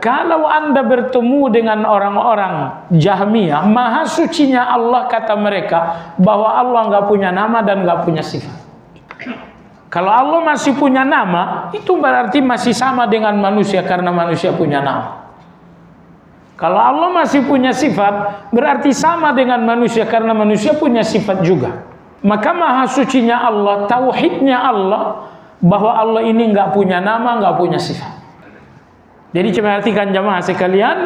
kalau Anda bertemu dengan orang-orang Jahmiyah, maha sucinya Allah kata mereka bahwa Allah nggak punya nama dan nggak punya sifat. Kalau Allah masih punya nama, itu berarti masih sama dengan manusia karena manusia punya nama. Kalau Allah masih punya sifat, berarti sama dengan manusia karena manusia punya sifat juga. Maka maha sucinya Allah, tauhidnya Allah, bahwa Allah ini nggak punya nama, nggak punya sifat. Jadi perhatikan jamaah sekalian,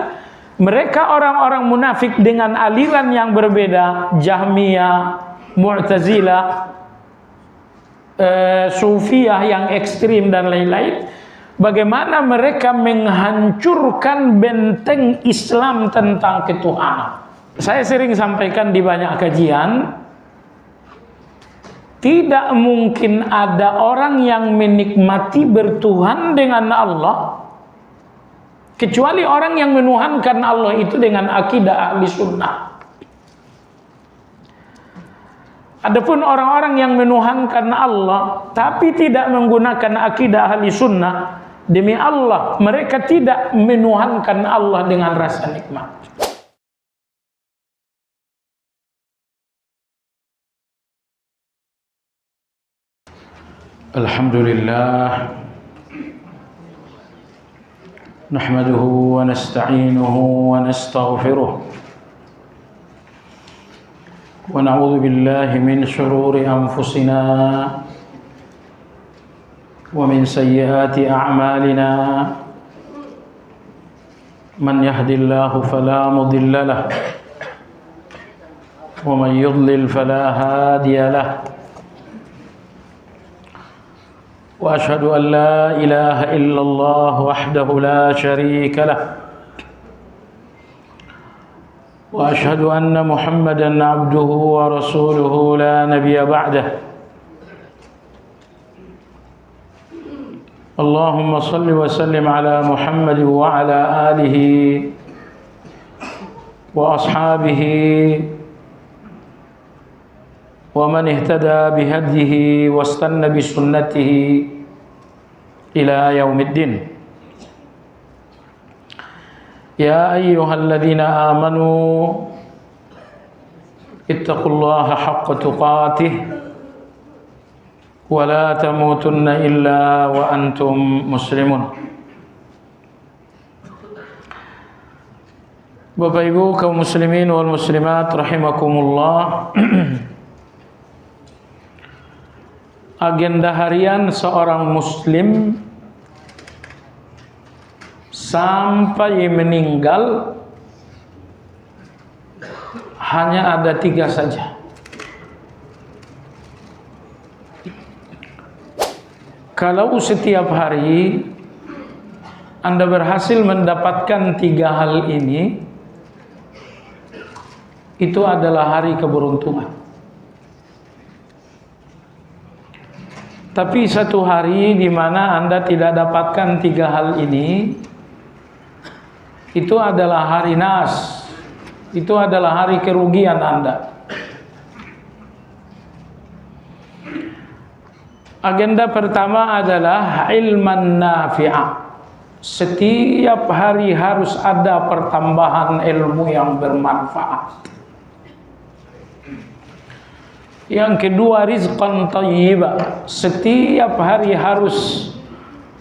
mereka orang-orang munafik dengan aliran yang berbeda, Jahmiyah, Mu'tazilah, Sufiyah yang ekstrim dan lain-lain, bagaimana mereka menghancurkan benteng Islam tentang ketuhanan. Saya sering sampaikan di banyak kajian, tidak mungkin ada orang yang menikmati bertuhan dengan Allah kecuali orang yang menuhankan Allah itu dengan akidah ahli sunnah. Adapun orang-orang yang menuhankan Allah tapi tidak menggunakan akidah ahli sunnah, demi Allah mereka tidak menuhankan Allah dengan rasa nikmat. Alhamdulillah, nahmaduhu wa nasta'inuhu wa nastaghfiruh wa na'udzu billahi min shururi anfusina wa min sayyiati a'malina. Man yahdihillahu fala mudilla lahu wa man yudlil fala hadiya lahu. وأشهد أن لا إله إلا الله وحده لا شريك له وأشهد أن محمدا عبده ورسوله لا نبي بعده. اللهم صل وسلم على محمد وعلى آله وأصحابه ومن اهتدى بهديه واستنى بسنته إلى يوم الدين. يا أيها الذين آمنوا اتقوا الله حق تقاته ولا تموتن إلا وأنتم مسلمون. Bapak Ibu kaum muslimin wal muslimat rahimakumullah. Agenda harian seorang muslim sampai meninggal hanya ada 3 saja. Kalau setiap hari Anda berhasil mendapatkan 3 hal ini, itu adalah hari keberuntungan. Tapi satu hari di mana Anda tidak dapatkan 3 hal ini, itu adalah hari nas, itu adalah hari kerugian Anda. Agenda pertama adalah ilman nafi'ah. Setiap hari harus ada pertambahan ilmu yang bermanfaat. Yang kedua, rizqan thayyibah. Setiap hari harus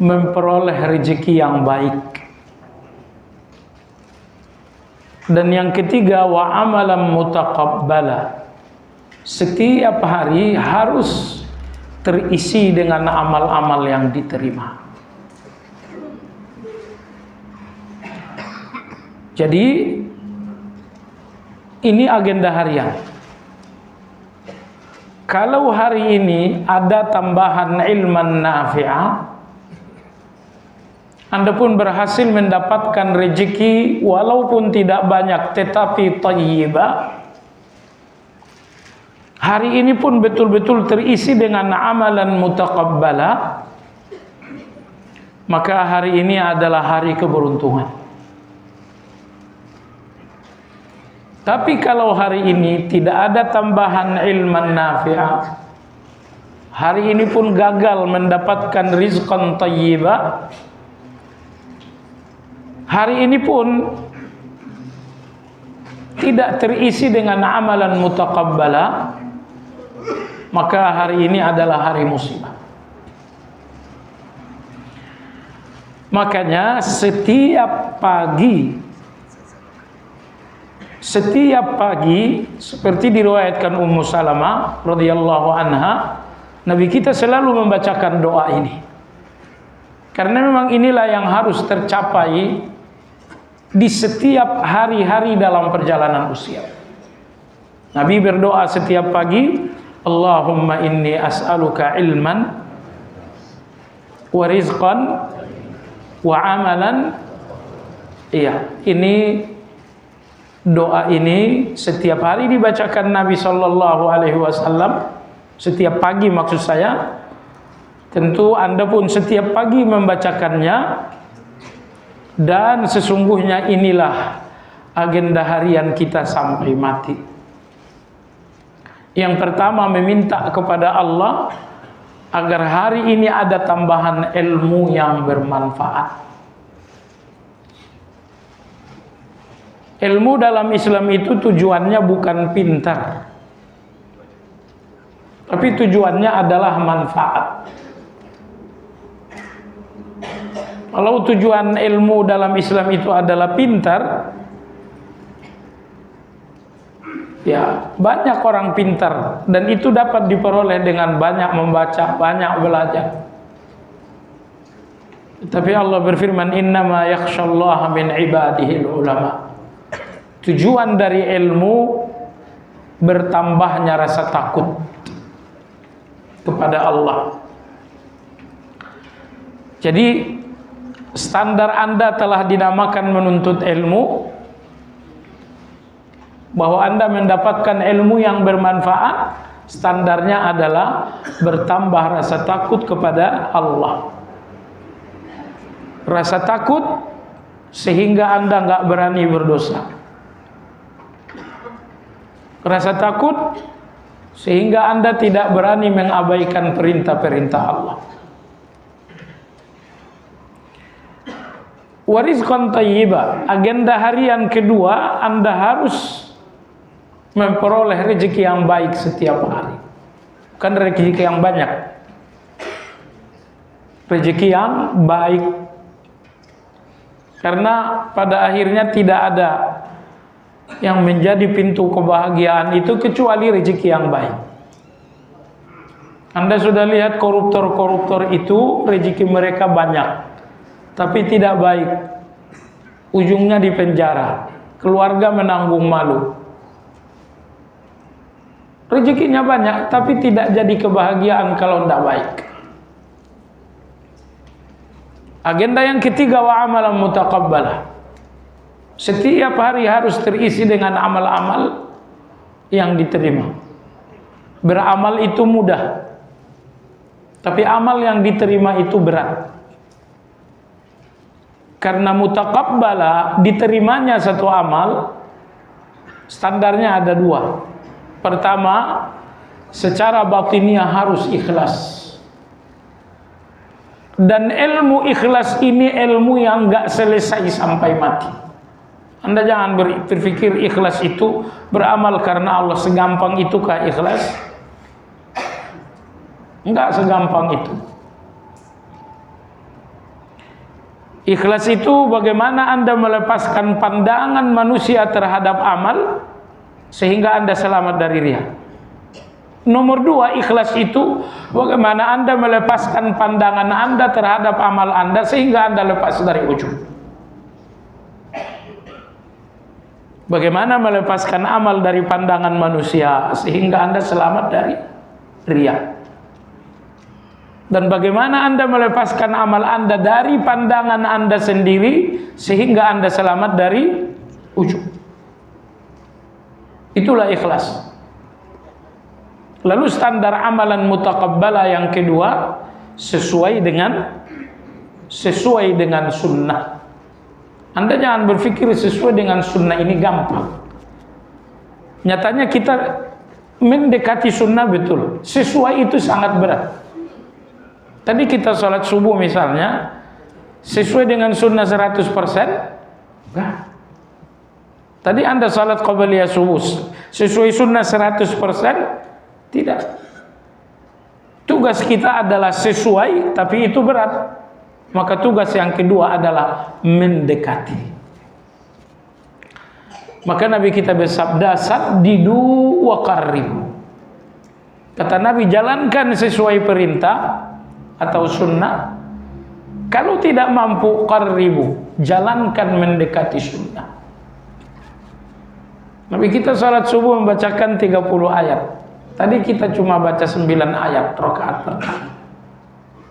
memperoleh rezeki yang baik. Dan yang ketiga, wa amalan mutaqabbala. Setiap hari harus terisi dengan amal-amal yang diterima. Jadi ini agenda harian. Kalau hari ini ada tambahan ilman nafi'ah, Anda pun berhasil mendapatkan rezeki walaupun tidak banyak tetapi thayyibah. Hari ini pun betul-betul terisi dengan amalan mutaqabbala. Maka hari ini adalah hari keberuntungan. Tapi kalau hari ini tidak ada tambahan ilman nafi'ah, hari ini pun gagal mendapatkan rizqan thayyibah, hari ini pun tidak terisi dengan amalan mutaqabbala, maka hari ini adalah hari musibah. Makanya setiap pagi seperti diriwayatkan Ummu Salamah radhiyallahu anha, Nabi kita selalu membacakan doa ini. Karena memang inilah yang harus tercapai di setiap hari-hari dalam perjalanan usia. Nabi berdoa setiap pagi, Allahumma inni as'aluka ilman wa rizqan wa amalan. Iya, ini doa ini setiap hari dibacakan Nabi sallallahu alaihi wasallam, setiap pagi maksud saya. Tentu Anda pun setiap pagi membacakannya, dan sesungguhnya inilah agenda harian kita sampai mati. Yang pertama, meminta kepada Allah agar hari ini ada tambahan ilmu yang bermanfaat. Ilmu dalam Islam itu tujuannya bukan pintar, tapi tujuannya adalah manfaat. Kalau tujuan ilmu dalam Islam itu adalah pintar, ya banyak orang pintar, dan itu dapat diperoleh dengan banyak membaca, banyak belajar. Tapi Allah berfirman, innama yakhshallaha min ibadihil ulama. Tujuan dari ilmu bertambahnya rasa takut kepada Allah. Jadi standar Anda telah dinamakan menuntut ilmu, bahwa Anda mendapatkan ilmu yang bermanfaat, standarnya adalah bertambah rasa takut kepada Allah. Rasa takut sehingga Anda nggak berani berdosa. Rasa takut sehingga Anda tidak berani mengabaikan perintah-perintah Allah. Warizqan thayyiba, agenda harian kedua, Anda harus memperoleh rezeki yang baik setiap hari. Bukan rezeki yang banyak, rezeki yang baik. Karena pada akhirnya tidak ada yang menjadi pintu kebahagiaan itu kecuali rezeki yang baik. Anda sudah lihat koruptor-koruptor itu rezeki mereka banyak, tapi tidak baik. Ujungnya di penjara, keluarga menanggung malu. Rezekinya banyak, tapi tidak jadi kebahagiaan kalau tidak baik. Agenda yang ketiga, wa amalan mutaqabbalah. Setiap hari harus terisi dengan amal-amal yang diterima. Beramal itu mudah, tapi amal yang diterima itu berat. Karena mutaqabbala, diterimanya satu amal, standarnya ada dua. Pertama, secara batiniah harus ikhlas. Dan ilmu ikhlas ini ilmu yang gak selesai sampai mati. Anda jangan berpikir ikhlas itu beramal karena Allah. Segampang itukah ikhlas? Enggak segampang itu. Ikhlas itu bagaimana Anda melepaskan pandangan manusia terhadap amal sehingga Anda selamat dari riya. Nomor dua, ikhlas itu bagaimana Anda melepaskan pandangan Anda terhadap amal Anda sehingga Anda lepas dari ujub. Bagaimana melepaskan amal dari pandangan manusia sehingga Anda selamat dari riya. Dan bagaimana Anda melepaskan amal Anda dari pandangan Anda sendiri sehingga Anda selamat dari ujub. Itulah ikhlas. Lalu standar amalan mutaqabbalah yang kedua, sesuai dengan sunnah. Anda jangan berpikir sesuai dengan sunnah ini gampang. Nyatanya kita mendekati sunnah betul. Sesuai itu sangat berat. Tadi kita sholat subuh misalnya, sesuai dengan sunnah 100%, Enggak. Tadi Anda salat qabliyah subuh sesuai sunnah 100%? Tidak. Tugas kita adalah sesuai, tapi itu berat. Maka tugas yang kedua adalah mendekati. Maka Nabi kita bersabda, saddidu wa qarribu. Kata Nabi, jalankan sesuai perintah atau sunnah. Kalau tidak mampu, qarribu, jalankan mendekati sunnah. Nabi kita salat subuh membacakan 30 ayat. Tadi kita cuma baca 9 ayat rakaat pertama.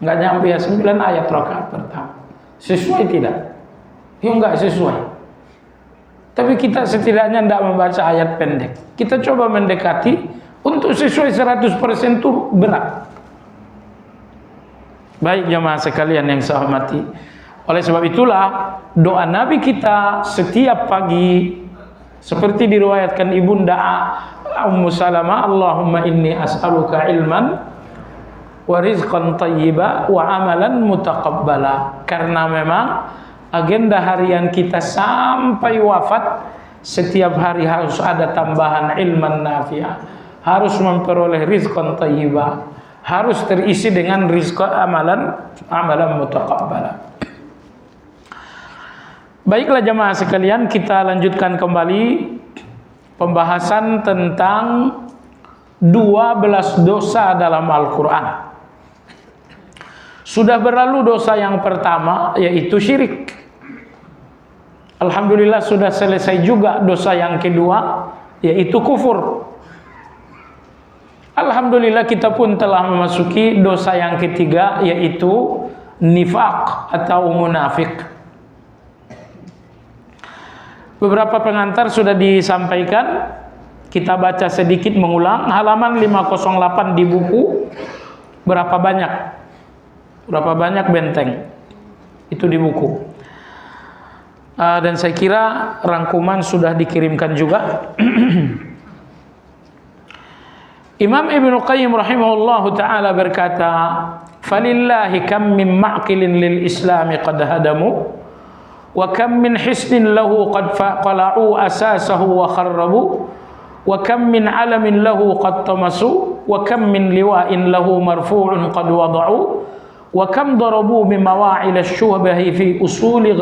Enggak nyampe ya 9 ayat rakaat pertama. Sesuai tidak? Ya enggak sesuai. Tapi kita setidaknya tidak membaca ayat pendek. Kita coba mendekati. Untuk sesuai 100% itu berat. Baik jemaah sekalian yang saya hormati. Oleh sebab itulah doa Nabi kita setiap pagi seperti diriwayatkan Ibunda Ummu Salamah, Allahumma inni as'aluka ilman wa rizqan thayyiba wa amalan mutaqabbala. Karena memang agenda harian kita sampai wafat, setiap hari harus ada tambahan ilman nafi'ah, harus memperoleh rizqan thayyiba, harus terisi dengan rizqan amalan mutaqabbala. Baiklah jemaah sekalian, kita lanjutkan kembali pembahasan tentang 12 dosa dalam Al-Quran. Sudah berlalu dosa yang pertama, yaitu syirik. Alhamdulillah sudah selesai juga dosa yang kedua, yaitu kufur. Alhamdulillah kita pun telah memasuki dosa yang ketiga, yaitu nifaq atau munafik. Beberapa pengantar sudah disampaikan. Kita baca sedikit mengulang. Halaman 508 di buku. Berapa banyak benteng itu di buku. Dan saya kira rangkuman sudah dikirimkan juga. Imam Ibnu Qayyim rahimahullahu ta'ala berkata, falillahi kam min ma'qilin lil islami qad hadamu wa kam min hisnin lahu qad qala'u asasahu wa kharrabu wa kam min alamin lahu qad tamasu wa kam min liwa'in lahu marfu'un qad wada'u wa kam darabu bi mawa'il asy-syubahi fi usuli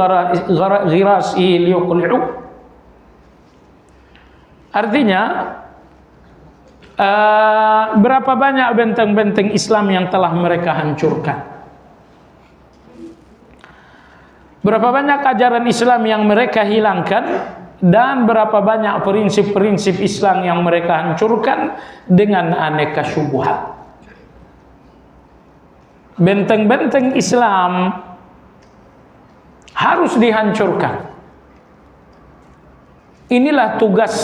ghirasihi liyuqli'u. Artinya berapa banyak benteng-benteng Islam yang telah mereka hancurkan. Berapa banyak ajaran Islam yang mereka hilangkan, dan berapa banyak prinsip-prinsip Islam yang mereka hancurkan dengan aneka syubhat. Benteng-benteng Islam harus dihancurkan. Inilah tugas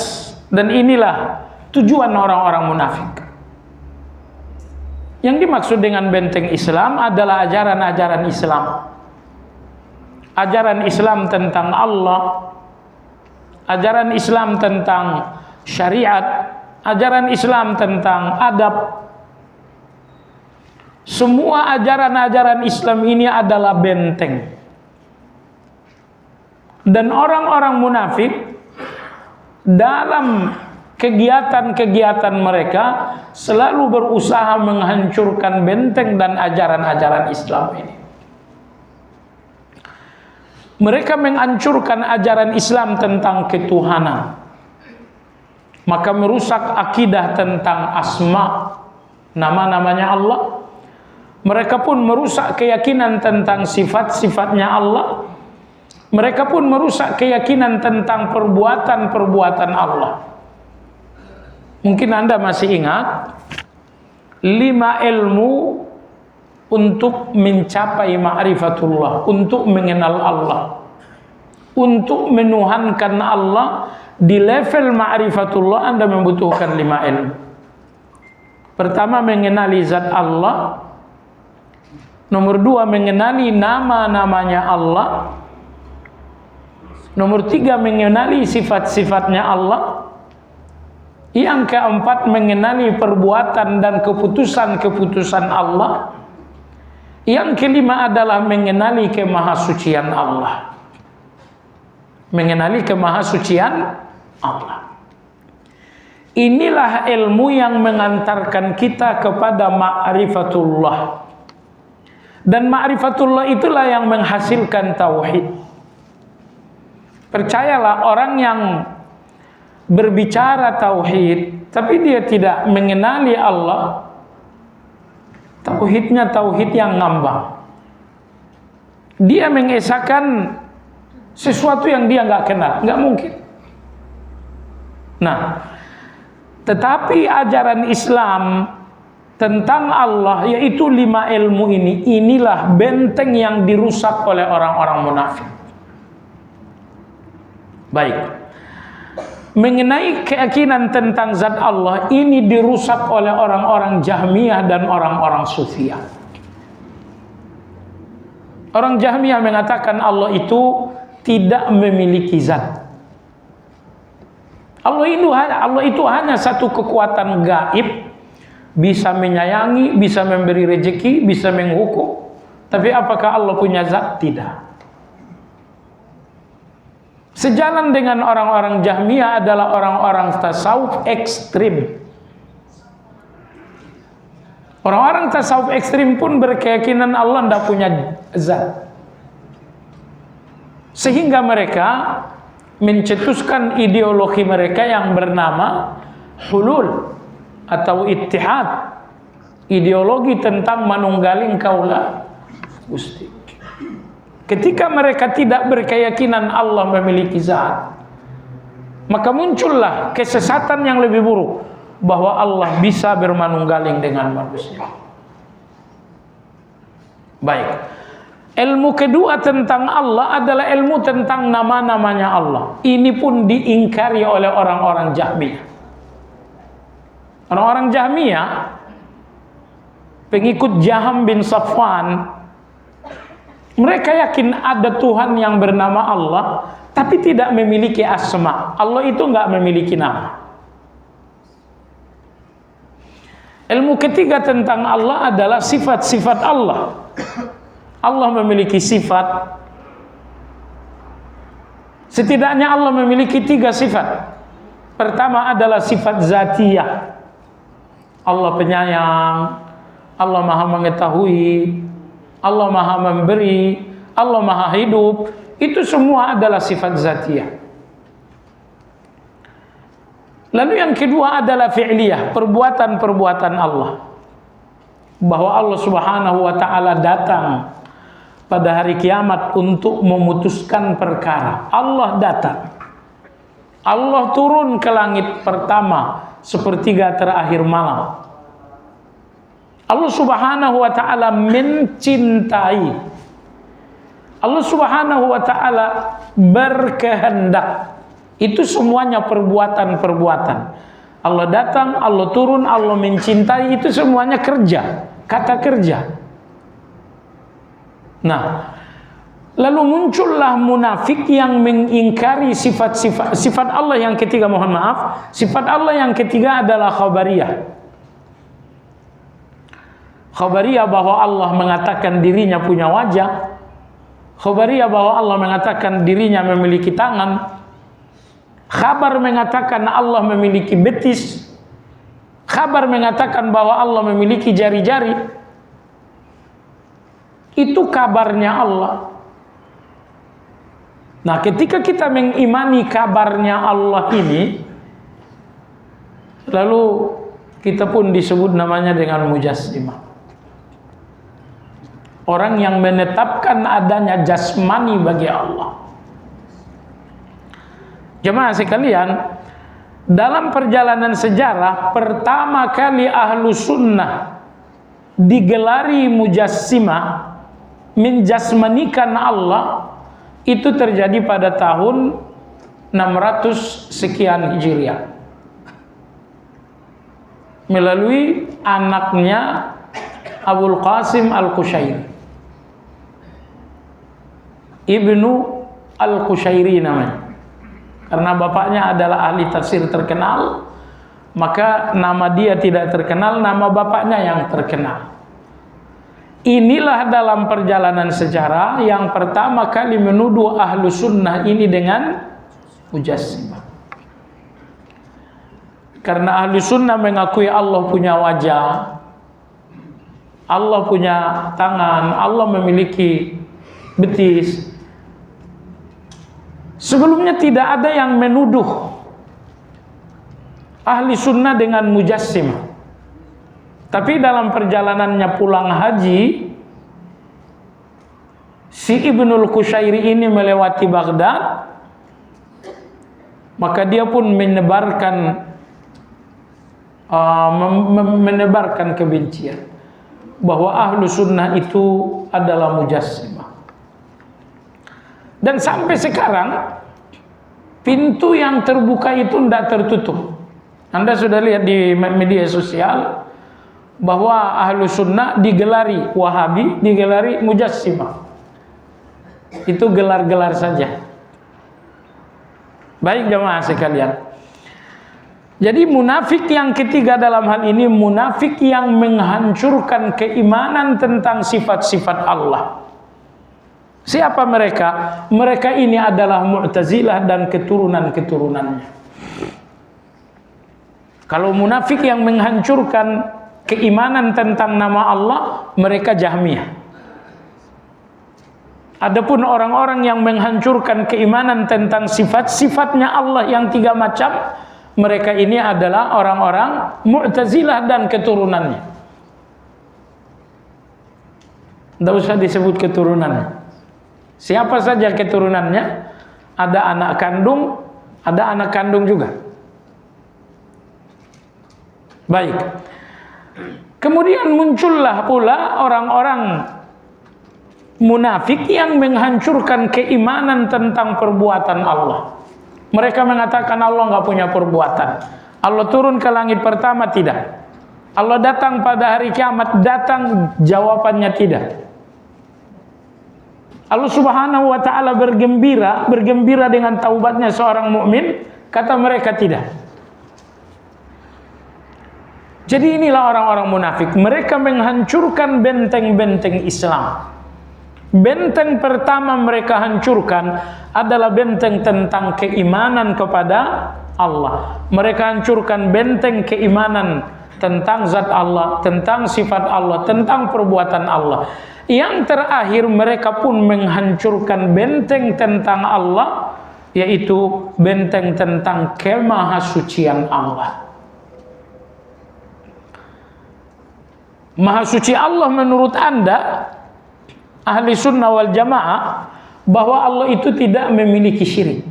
dan inilah tujuan orang-orang munafik. Yang dimaksud dengan benteng Islam adalah ajaran-ajaran Islam. Ajaran Islam tentang Allah, ajaran Islam tentang syariat, ajaran Islam tentang adab. Semua ajaran-ajaran Islam ini adalah benteng. Dan orang-orang munafik dalam kegiatan-kegiatan mereka selalu berusaha menghancurkan benteng dan ajaran-ajaran Islam ini. Mereka menghancurkan ajaran Islam tentang ketuhanan, maka merusak akidah tentang asma, nama-namanya Allah. Mereka pun merusak keyakinan tentang sifat-sifatnya Allah. Mereka pun merusak keyakinan tentang perbuatan-perbuatan Allah. Mungkin Anda masih ingat 5 ilmu untuk mencapai ma'rifatullah, untuk mengenal Allah, untuk menuhankan Allah di level ma'rifatullah. Anda membutuhkan 5 ilmu. Pertama, mengenali zat Allah. Nomor 2, mengenali nama-namanya Allah. Nomor 3, mengenali sifat-sifatnya Allah. Yang keempat, mengenali perbuatan dan keputusan-keputusan Allah. Yang kelima adalah mengenali kemahasucian Allah. mengenali kemahasucian Allah. Inilah ilmu yang mengantarkan kita kepada ma'rifatullah. Dan ma'rifatullah itulah yang menghasilkan tauhid. Percayalah, orang yang berbicara tauhid tapi dia tidak mengenali Allah, tauhidnya tauhid yang ngambang. Dia mengesahkan sesuatu yang dia nggak kenal, nggak mungkin. Nah, tetapi ajaran Islam tentang Allah, yaitu 5 ilmu ini, inilah benteng yang dirusak oleh orang-orang munafik. Baik. Mengenai keyakinan tentang zat Allah, ini dirusak oleh orang-orang Jahmiyah dan orang-orang Sufiyah. Orang Jahmiyah mengatakan Allah itu tidak memiliki zat. Allah itu hanya satu kekuatan gaib, bisa menyayangi, bisa memberi rezeki, bisa menghukum. Tapi apakah Allah punya zat? Tidak. Sejalan dengan orang-orang Jahmiyah adalah orang-orang tasawuf ekstrim. Orang-orang tasawuf ekstrim pun berkeyakinan Allah tidak punya zat. Sehingga mereka mencetuskan ideologi mereka yang bernama hulul atau ittihad. Ideologi tentang manunggaling kaula Gusti. Ketika mereka tidak berkeyakinan Allah memiliki zat, maka muncullah kesesatan yang lebih buruk, bahwa Allah bisa bermanunggaling dengan manusia. Baik. Ilmu kedua tentang Allah adalah ilmu tentang nama-namanya Allah. Ini pun diingkari oleh orang-orang Jahmiyah. Orang-orang Jahmiyah, pengikut Jaham bin Safwan, mereka yakin ada Tuhan yang bernama Allah, tapi tidak memiliki asma. Allah itu enggak memiliki nama. Ilmu ketiga tentang Allah adalah sifat-sifat Allah. Allah memiliki sifat. Setidaknya Allah memiliki 3 sifat. Pertama adalah sifat zatiyah. Allah penyayang, Allah maha mengetahui, Allah maha memberi, Allah maha hidup. Itu semua adalah sifat zatiyah. Lalu yang kedua adalah fi'liyah, perbuatan-perbuatan Allah. Bahwa Allah Subhanahu wa ta'ala datang pada hari kiamat untuk memutuskan perkara. Allah datang. Allah turun ke langit pertama sepertiga terakhir malam. Allah Subhanahu wa ta'ala mencintai. Allah Subhanahu wa ta'ala berkehendak. Itu semuanya perbuatan-perbuatan. Allah datang, Allah turun, Allah mencintai, itu semuanya kerja, kata kerja. Nah, lalu muncullah munafik yang mengingkari sifat Allah yang ketiga, mohon maaf. Sifat Allah yang ketiga adalah khabariyah. Khabariyah bahwa Allah mengatakan dirinya punya wajah. Khabariyah bahwa Allah mengatakan dirinya memiliki tangan. Khabar mengatakan Allah memiliki betis. Khabar mengatakan bahwa Allah memiliki jari-jari. Itu kabarnya Allah. Nah, ketika kita mengimani kabarnya Allah ini, lalu kita pun disebut namanya dengan mujassimah. Orang yang menetapkan adanya jasmani bagi Allah. Jemaah sekalian, dalam perjalanan sejarah, pertama kali ahlu sunnah digelari mujassimah, menjasmanikan Allah, itu terjadi pada tahun 600 sekian Hijriah. Melalui anaknya Abul Qasim Al-Qushairi, Ibnu Al-Qushairi namanya. Karena bapaknya adalah ahli tafsir terkenal, maka nama dia tidak terkenal, nama bapaknya yang terkenal. inilah dalam perjalanan sejarah yang pertama kali menuduh ahlu sunnah ini dengan mujassimah. Karena ahlu sunnah mengakui Allah punya wajah, Allah punya tangan, Allah memiliki betis. Sebelumnya tidak ada yang menuduh ahli sunnah dengan mujassimah. Tapi dalam perjalanannya pulang haji, si Ibnul Qushairi ini melewati Baghdad, maka dia pun menebarkan kebencian bahwa ahlu sunnah itu adalah mujassimah. Dan sampai sekarang pintu yang terbuka itu tidak tertutup. Anda sudah lihat di media sosial bahwa ahlu sunnah digelari Wahabi, digelari mujassimah. Itu gelar-gelar saja. Baik jamaah sekalian, jadi munafik yang ketiga dalam hal ini, munafik yang menghancurkan keimanan tentang sifat-sifat Allah. Siapa mereka? Mereka ini adalah Mu'tazilah dan keturunan-keturunannya. Kalau munafik yang menghancurkan keimanan tentang nama Allah, mereka Jahmiyah. Adapun orang-orang yang menghancurkan keimanan tentang sifat-sifatnya Allah yang tiga macam, mereka ini adalah orang-orang Mu'tazilah dan keturunannya. Tidak usah disebut keturunannya. Siapa saja keturunannya, ada anak kandung juga. Baik. Kemudian muncullah pula orang-orang munafik yang menghancurkan keimanan tentang perbuatan Allah. Mereka mengatakan Allah nggak punya perbuatan. Allah turun ke langit pertama, tidak. Allah datang pada hari kiamat, datang, jawabannya tidak. Allah Subhanahu wa taala bergembira dengan taubatnya seorang mukmin, kata mereka tidak. Jadi inilah orang-orang munafik. Mereka menghancurkan benteng-benteng Islam. Benteng pertama mereka hancurkan adalah benteng tentang keimanan kepada Allah. Mereka hancurkan benteng keimanan tentang zat Allah, tentang sifat Allah, tentang perbuatan Allah. Yang terakhir mereka pun menghancurkan benteng tentang Allah, yaitu benteng tentang kemahasucian Allah. Maha suci Allah menurut Anda, ahli sunnah wal jamaah, bahwa Allah itu tidak memiliki syirik,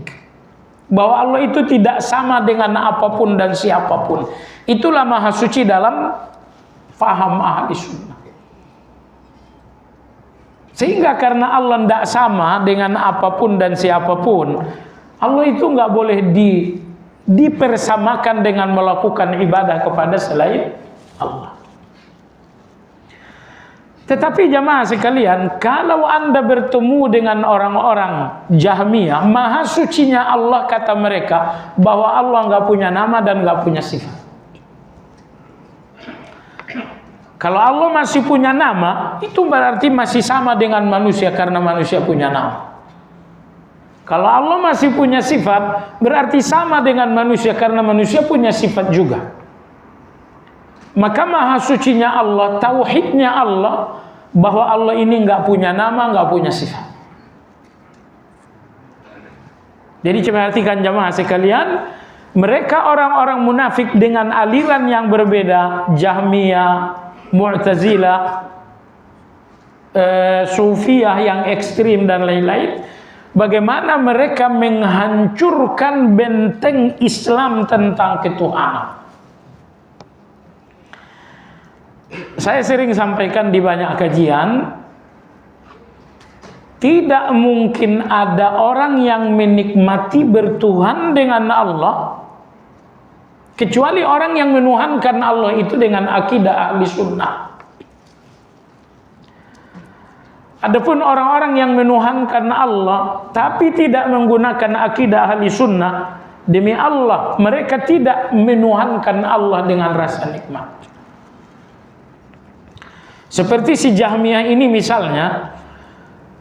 bahwa Allah itu tidak sama dengan apapun dan siapapun. Itulah maha suci dalam faham ahli sunnah. Sehingga karena Allah tidak sama dengan apapun dan siapapun, Allah itu nggak boleh dipersamakan dengan melakukan ibadah kepada selain Allah. Tetapi jamaah sekalian, kalau Anda bertemu dengan orang-orang Jahmiyah, maha sucinya Allah kata mereka, bahwa Allah nggak punya nama dan nggak punya sifat. Kalau Allah masih punya nama, itu berarti masih sama dengan manusia karena manusia punya nama. Kalau Allah masih punya sifat, berarti sama dengan manusia karena manusia punya sifat juga. Maka maha sucinya Allah, tauhidnya Allah, bahwa Allah ini nggak punya nama, nggak punya sifat. Jadi perhatikan jamaah sekalian, mereka orang-orang munafik dengan aliran yang berbeda, Jahmiyah, Mu'tazilah, Sufiyah yang ekstrim dan lain-lain, bagaimana mereka menghancurkan benteng Islam tentang ketuhanan. Saya sering sampaikan di banyak kajian, tidak mungkin ada orang yang menikmati bertuhan dengan Allah kecuali orang yang menuhankan Allah itu dengan akidah ahli sunnah. Adapun orang-orang yang menuhankan Allah tapi tidak menggunakan akidah ahli sunnah, demi Allah mereka tidak menuhankan Allah dengan rasa nikmat. Seperti si Jahmiyah ini misalnya,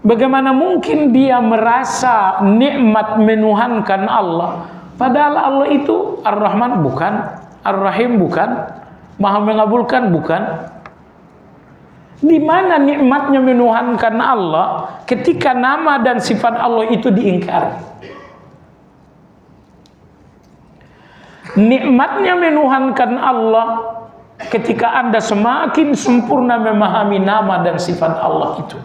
bagaimana mungkin dia merasa nikmat menuhankan Allah, padahal Allah itu Ar-Rahman bukan, Ar-Rahim bukan, Maha mengabulkan bukan. Di mana nikmatnya menuhankan Allah ketika nama dan sifat Allah itu diingkari? Nikmatnya menuhankan Allah ketika Anda semakin sempurna memahami nama dan sifat Allah itu.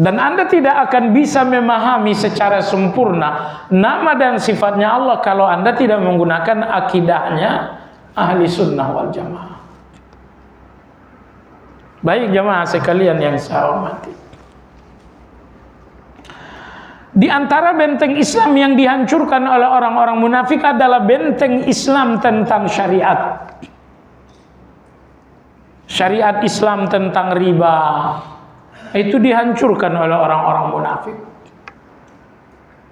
Dan Anda tidak akan bisa memahami secara sempurna nama dan sifatnya Allah kalau Anda tidak menggunakan akidahnya ahli sunnah wal jamaah. Baik jamaah sekalian yang saya hormati, di antara benteng Islam yang dihancurkan oleh orang-orang munafik adalah benteng Islam tentang syariat. Syariat Islam tentang riba itu dihancurkan oleh orang-orang munafik.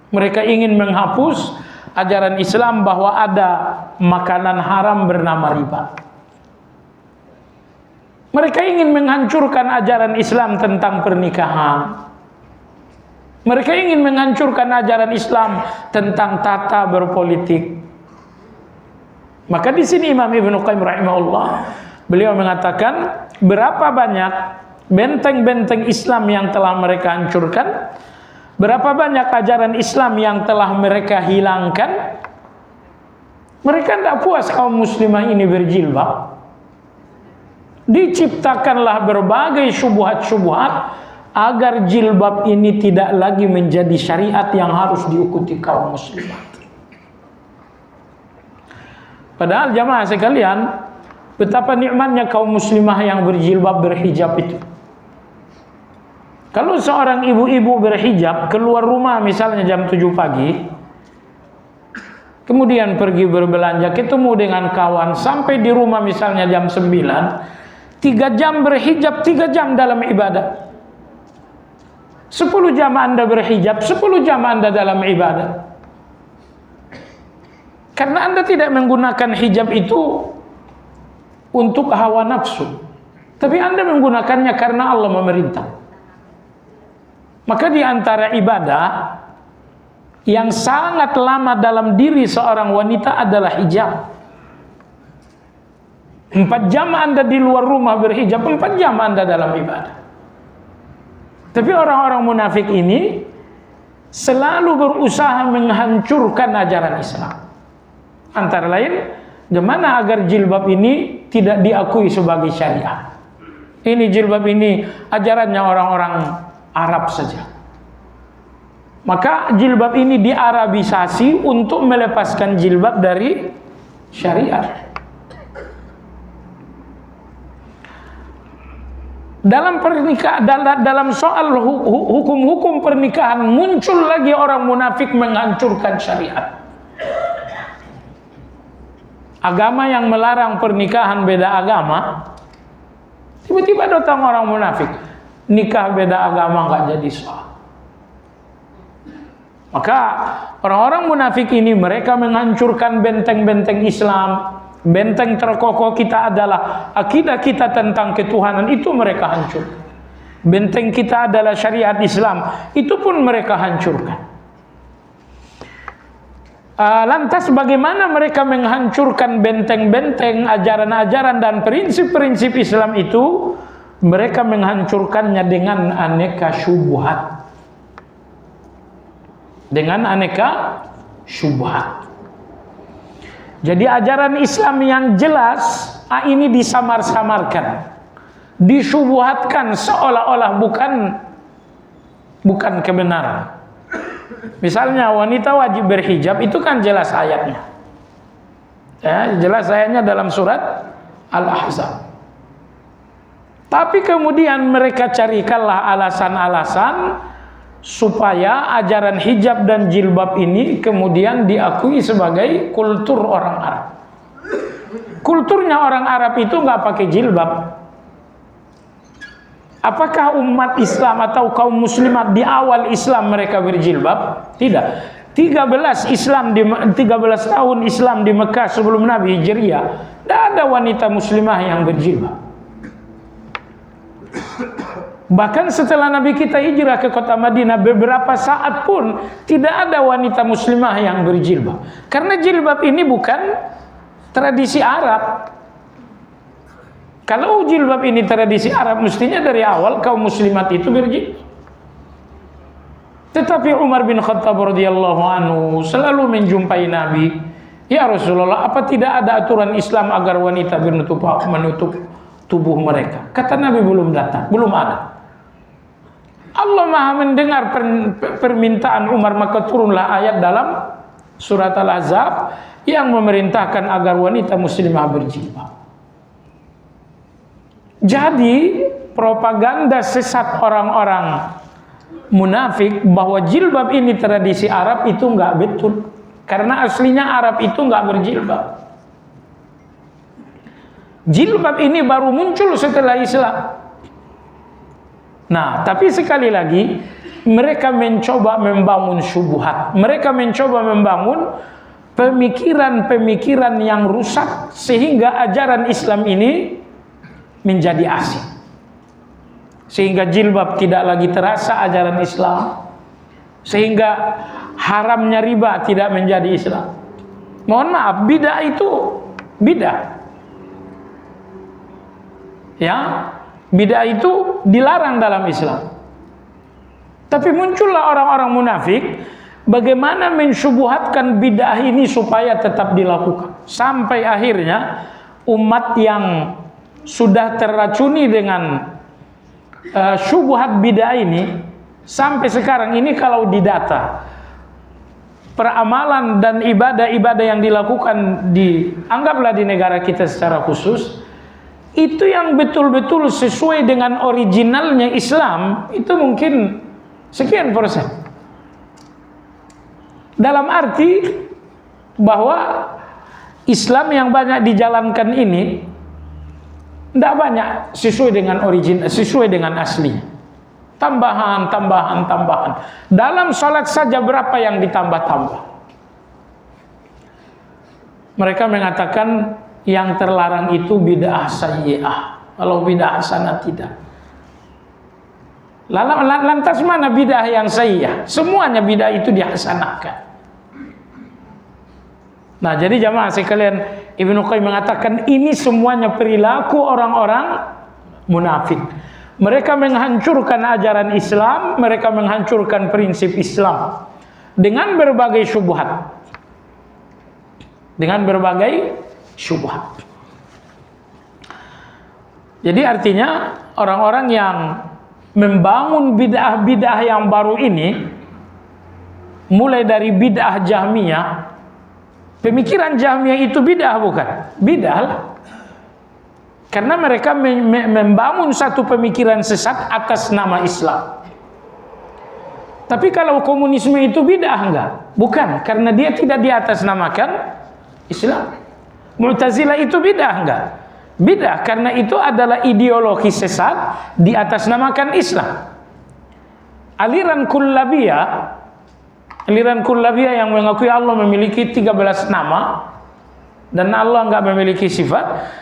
Mereka ingin menghapus ajaran Islam bahwa ada makanan haram bernama riba. Mereka ingin menghancurkan ajaran Islam tentang pernikahan. Mereka ingin menghancurkan ajaran Islam tentang tata berpolitik. Maka di sini Imam Ibnu Qayyim rahimahullah, beliau mengatakan berapa banyak benteng-benteng Islam yang telah mereka hancurkan, berapa banyak ajaran Islam yang telah mereka hilangkan. Mereka tidak puas kaum muslimah ini berjilbab. Diciptakanlah berbagai syubhat-syubhat agar jilbab ini tidak lagi menjadi syariat yang harus diikuti kaum muslimat. Padahal jamaah sekalian, betapa nikmatnya kaum muslimah yang berjilbab berhijab itu. Kalau seorang ibu-ibu berhijab keluar rumah misalnya jam 7 pagi, kemudian pergi berbelanja, ketemu dengan kawan, sampai di rumah misalnya jam 9, 3 jam berhijab, 3 jam dalam ibadah. 10 jam Anda berhijab, 10 jam Anda dalam ibadah. Karena Anda tidak menggunakan hijab itu untuk hawa nafsu, tapi Anda menggunakannya karena Allah memerintah. Maka di antara ibadah yang sangat lama dalam diri seorang wanita adalah hijab. 4 jam Anda di luar rumah berhijab, 4 jam Anda dalam ibadah. Tapi orang-orang munafik ini selalu berusaha menghancurkan ajaran Islam. Antara lain, gimana agar jilbab ini tidak diakui sebagai syariat. Ini jilbab ini ajarannya orang-orang Arab saja. Maka jilbab ini diarabisasi untuk melepaskan jilbab dari syariat. Dalam pernikahan, dalam soal hukum-hukum pernikahan, muncul lagi orang munafik menghancurkan syariat. Agama yang melarang pernikahan beda agama, tiba-tiba datang orang munafik, nikah beda agama nggak jadi sah. Maka orang-orang munafik ini mereka menghancurkan benteng-benteng Islam. Benteng terkokoh kita adalah akidah kita tentang ketuhanan, itu mereka hancurkan. Benteng kita adalah syariat Islam, itu pun mereka hancurkan. Lantas bagaimana mereka menghancurkan benteng-benteng ajaran-ajaran dan prinsip-prinsip Islam itu? Mereka menghancurkannya dengan aneka syubhat. Dengan aneka syubhat. Jadi ajaran Islam yang jelas ini disamar-samarkan, disyubhatkan seolah-olah bukan kebenaran. Misalnya wanita wajib berhijab, itu kan jelas ayatnya. Ya, jelas ayatnya dalam surat Al-Ahzab. Tapi kemudian mereka carikanlah alasan-alasan supaya ajaran hijab dan jilbab ini kemudian diakui sebagai kultur orang Arab. Kulturnya orang Arab itu nggak pakai jilbab. Apakah umat Islam atau kaum muslimat di awal Islam mereka berjilbab? Tidak. 13 tahun Islam di Mekah sebelum Nabi Hijriah, tidak ada wanita muslimah yang berjilbab. Bahkan setelah Nabi kita hijrah ke kota Madinah, beberapa saat pun tidak ada wanita muslimah yang berjilbab. Karena jilbab ini bukan tradisi Arab. Kalau jilbab ini tradisi Arab, mestinya dari awal kaum muslimat itu berjilbab. Tetapi Umar bin Khattab radhiyallahu anhu selalu menjumpai Nabi, "Ya Rasulullah, apa tidak ada aturan Islam agar wanita menutup tubuh mereka?" Kata Nabi, belum datang, belum ada. Allah Maha mendengar permintaan Umar, maka turunlah ayat dalam surat Al-Ahzab yang memerintahkan agar wanita muslimah berjilbab. Jadi propaganda sesat orang-orang munafik bahwa jilbab ini tradisi Arab itu enggak betul. Karena aslinya Arab itu enggak berjilbab. Jilbab ini baru muncul setelah Islam. Nah, tapi sekali lagi mereka mencoba membangun syubhat. Mereka mencoba membangun pemikiran-pemikiran yang rusak sehingga ajaran Islam ini menjadi asing. Sehingga jilbab tidak lagi terasa ajaran Islam. Sehingga haramnya riba tidak menjadi Islam. Mohon maaf, bidah itu bidah. Ya, bidah itu dilarang dalam Islam. Tapi muncullah orang-orang munafik bagaimana mensyubhatkan bidah ini supaya tetap dilakukan. Sampai akhirnya umat yang sudah terracuni dengan syubhat bidah ini, sampai sekarang ini kalau didata peramalan dan ibadah-ibadah yang dilakukan anggaplah di negara kita secara khusus, itu yang betul-betul sesuai dengan originalnya Islam, itu mungkin sekian persen. Dalam arti bahwa Islam yang banyak dijalankan ini tidak banyak sesuai dengan sesuai dengan aslinya. Tambahan. Dalam salat saja berapa yang ditambah-tambah. Mereka mengatakan yang terlarang itu bid'ah sayyi'ah. Kalau bid'ah hasanah tidak. Lantas mana bid'ah yang sayyi'ah? Semuanya bid'ah itu dihasanahkan. Nah, jadi jamaah sekalian, Ibnu Qayyim mengatakan ini semuanya perilaku orang-orang munafik. Mereka menghancurkan ajaran Islam, mereka menghancurkan prinsip Islam dengan berbagai syubhat. Dengan berbagai syubhat. Jadi artinya orang-orang yang membangun bid'ah-bid'ah yang baru ini, mulai dari bid'ah Jahmiyah. Pemikiran Jahmiyah itu bid'ah bukan? Bid'ah lah. Karena mereka membangun satu pemikiran sesat atas nama Islam. Tapi kalau komunisme itu bid'ah enggak? Bukan, karena dia tidak diatasnamakan Islam. Mu'tazilah itu bid'ah enggak? Bid'ah, karena itu adalah ideologi sesat diatasnamakan Islam. Aliran Kullabiyah yang mengakui Allah memiliki 13 nama dan Allah enggak memiliki sifat,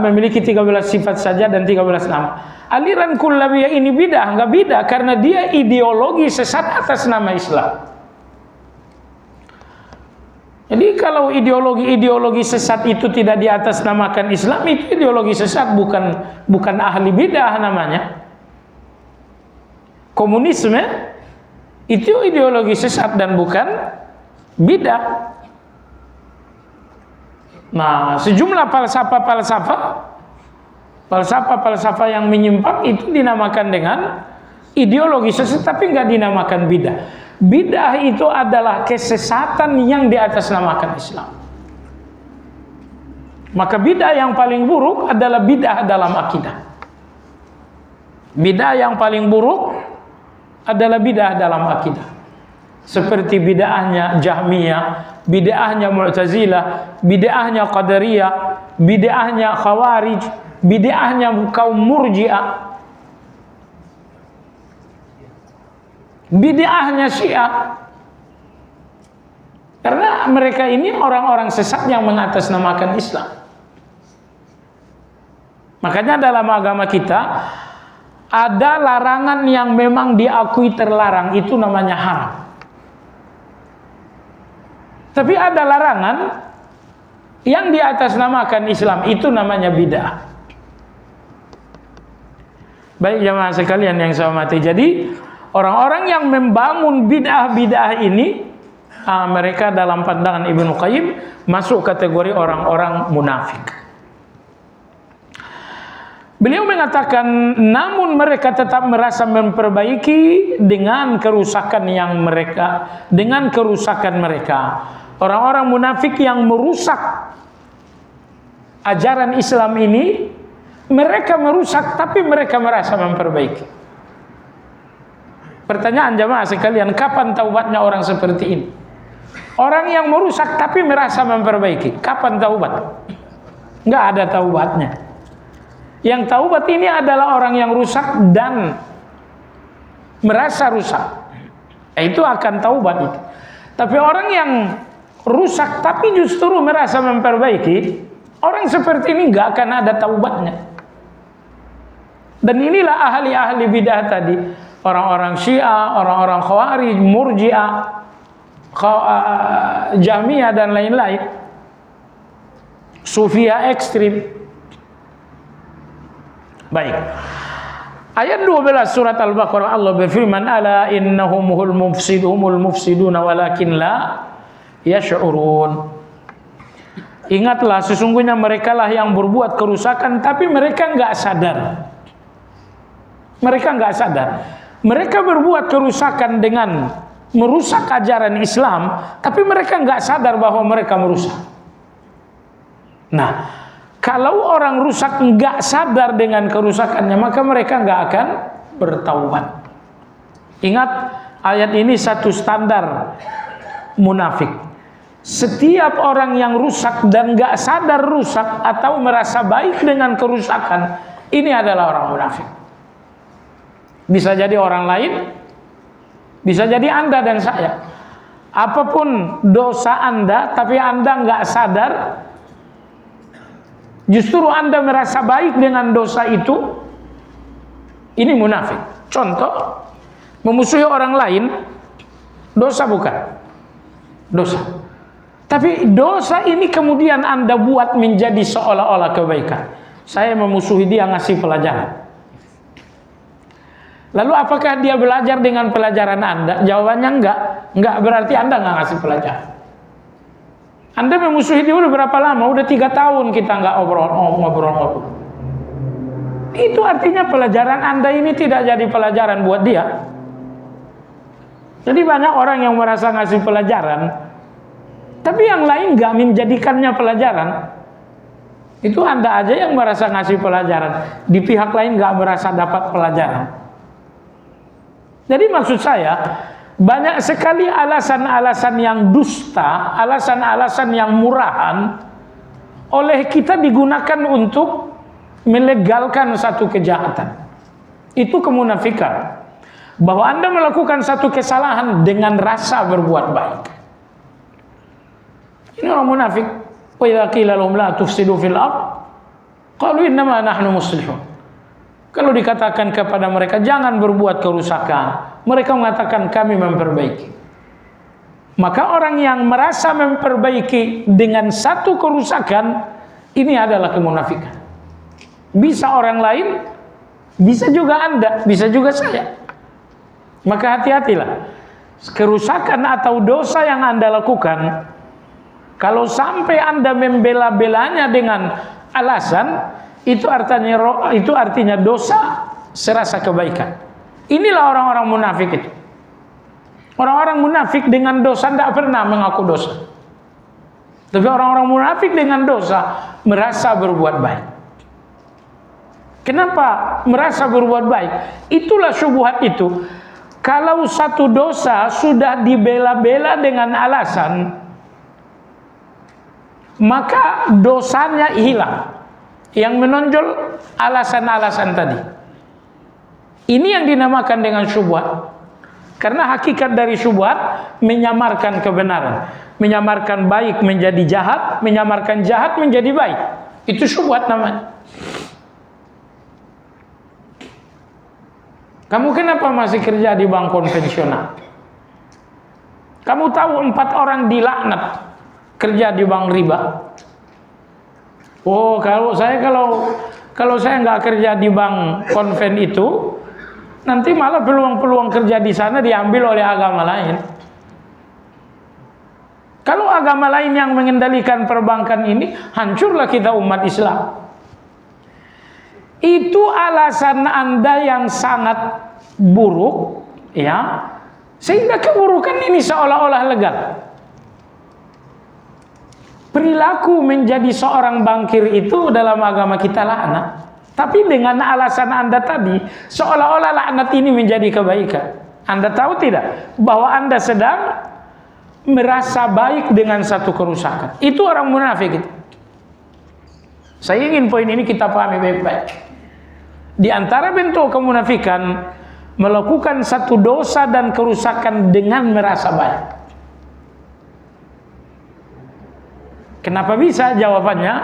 memiliki 13 sifat saja dan 13 nama. Aliran Kullabiyah ini bidah, enggak bidah karena dia ideologi sesat atas nama Islam. Jadi kalau ideologi sesat itu tidak diatasnamakan Islam, itu ideologi sesat, bukan ahli bidah namanya. Komunisme itu ideologi sesat dan bukan bidah. Nah, sejumlah falsafah yang menyimpang itu dinamakan dengan ideologi sesat, tapi nggak dinamakan bidah. Bidah itu adalah kesesatan yang diatasnamakan Islam. Maka bidah yang paling buruk adalah bidah dalam akidah. Bidah yang paling buruk adalah bidah dalam akidah. Seperti bid'ahnya Jahmiyah, bid'ahnya Mu'tazilah, bid'ahnya Qadariyah, bid'ahnya Khawarij, bid'ahnya kaum Murji'ah, bid'ahnya Syiah. Karena mereka ini orang-orang sesat yang mengatasnamakan Islam. Makanya dalam agama kita ada larangan yang memang diakui terlarang, itu namanya haram. Tapi ada larangan yang diatasnamakan Islam, itu namanya bid'ah. Baik jamaah sekalian yang saya hormati, jadi orang-orang yang membangun bid'ah-bid'ah ini, mereka dalam pandangan Ibnu Qayyim masuk kategori orang-orang munafik. Beliau mengatakan, namun mereka tetap merasa memperbaiki dengan kerusakan mereka. Orang-orang munafik yang merusak ajaran Islam ini, mereka merusak tapi mereka merasa memperbaiki. Pertanyaan jamaah sekalian, kapan taubatnya orang seperti ini? Orang yang merusak tapi merasa memperbaiki, kapan taubat? Enggak ada taubatnya. Yang taubat ini adalah orang yang rusak dan merasa rusak, itu akan taubat itu. Tapi orang yang rusak tapi justru merasa memperbaiki, orang seperti ini enggak akan ada taubatnya. Dan inilah ahli-ahli bidah tadi, orang-orang Syiah, orang-orang Khawarij, Murji'ah, Jahmiyah dan lain-lain, Sufia ekstrim. Baik. Ayat 12 surat Al-Baqarah, Allah berfirman, ala innahumul mufsiduna walakin la yash'urun. Ingatlah, sesungguhnya mereka lah yang berbuat kerusakan tapi mereka enggak sadar. Mereka enggak sadar. Mereka berbuat kerusakan dengan merusak ajaran Islam, tapi mereka enggak sadar bahwa mereka merusak. Nah, kalau orang rusak enggak sadar dengan kerusakannya, maka mereka enggak akan bertaubat. Ingat, ayat ini satu standar munafik. Setiap orang yang rusak dan enggak sadar rusak atau merasa baik dengan kerusakan, ini adalah orang munafik. Bisa jadi orang lain, bisa jadi Anda dan saya. Apapun dosa Anda, tapi Anda enggak sadar, justru Anda merasa baik dengan dosa itu, ini munafik. Contoh, memusuhi orang lain, dosa bukan? Dosa. Tapi dosa ini kemudian Anda buat menjadi seolah-olah kebaikan. Saya memusuhi dia, ngasih pelajaran. Lalu apakah dia belajar dengan pelajaran Anda? Jawabannya enggak. Enggak, berarti Anda enggak ngasih pelajaran. Anda memusuhi dia udah berapa lama? Udah 3 tahun kita nggak ngobrol-ngobrol. Itu artinya pelajaran Anda ini tidak jadi pelajaran buat dia. Jadi banyak orang yang merasa ngasih pelajaran, tapi yang lain nggak menjadikannya pelajaran. Itu Anda aja yang merasa ngasih pelajaran, di pihak lain nggak merasa dapat pelajaran. Jadi maksud saya, banyak sekali alasan-alasan yang dusta, alasan-alasan yang murahan oleh kita digunakan untuk melegalkan satu kejahatan. Itu kemunafikan. Bahwa Anda melakukan satu kesalahan dengan rasa berbuat baik. Ini orang munafik. Wa idza qila lahum la tufsidu fil ardh qalu innama nahnu muslihun. Kalau dikatakan kepada mereka jangan berbuat kerusakan, mereka mengatakan kami memperbaiki. Maka orang yang merasa memperbaiki dengan satu kerusakan, ini adalah kemunafikan. Bisa orang lain, bisa juga Anda, bisa juga saya. Maka hati-hatilah. Kerusakan atau dosa yang Anda lakukan, kalau sampai Anda membela-belanya dengan alasan, itu artinya dosa serasa kebaikan. Inilah orang-orang munafik itu. Orang-orang munafik dengan dosa tidak pernah mengaku dosa. Tapi orang-orang munafik dengan dosa merasa berbuat baik. Kenapa merasa berbuat baik? Itulah syubhat itu. Kalau satu dosa sudah dibela-bela dengan alasan, maka dosanya hilang. Yang menonjol alasan-alasan tadi. Ini yang dinamakan dengan syubhat. Karena hakikat dari syubhat menyamarkan kebenaran. menyamarkan baik menjadi jahat, menyamarkan jahat menjadi baik. Itu syubhat namanya. Kamu kenapa masih kerja di bank konvensional? Kamu tahu 4 orang dilaknat kerja di bank riba. Oh, kalau saya nggak kerja di bank konven itu, nanti malah peluang-peluang kerja di sana diambil oleh agama lain. Kalau agama lain yang mengendalikan perbankan ini, hancurlah kita umat Islam. Itu alasan Anda yang sangat buruk, ya, sehingga keburukan ini seolah-olah legal. Perilaku menjadi seorang bankir itu dalam agama kita laknat. Tapi dengan alasan Anda tadi, seolah-olah laknat ini menjadi kebaikan. Anda tahu tidak bahwa Anda sedang merasa baik dengan satu kerusakan? Itu orang munafik itu. Saya ingin poin ini kita pahami baik-baik. Di antara bentuk kemunafikan, melakukan satu dosa dan kerusakan dengan merasa baik. Kenapa bisa? Jawabannya,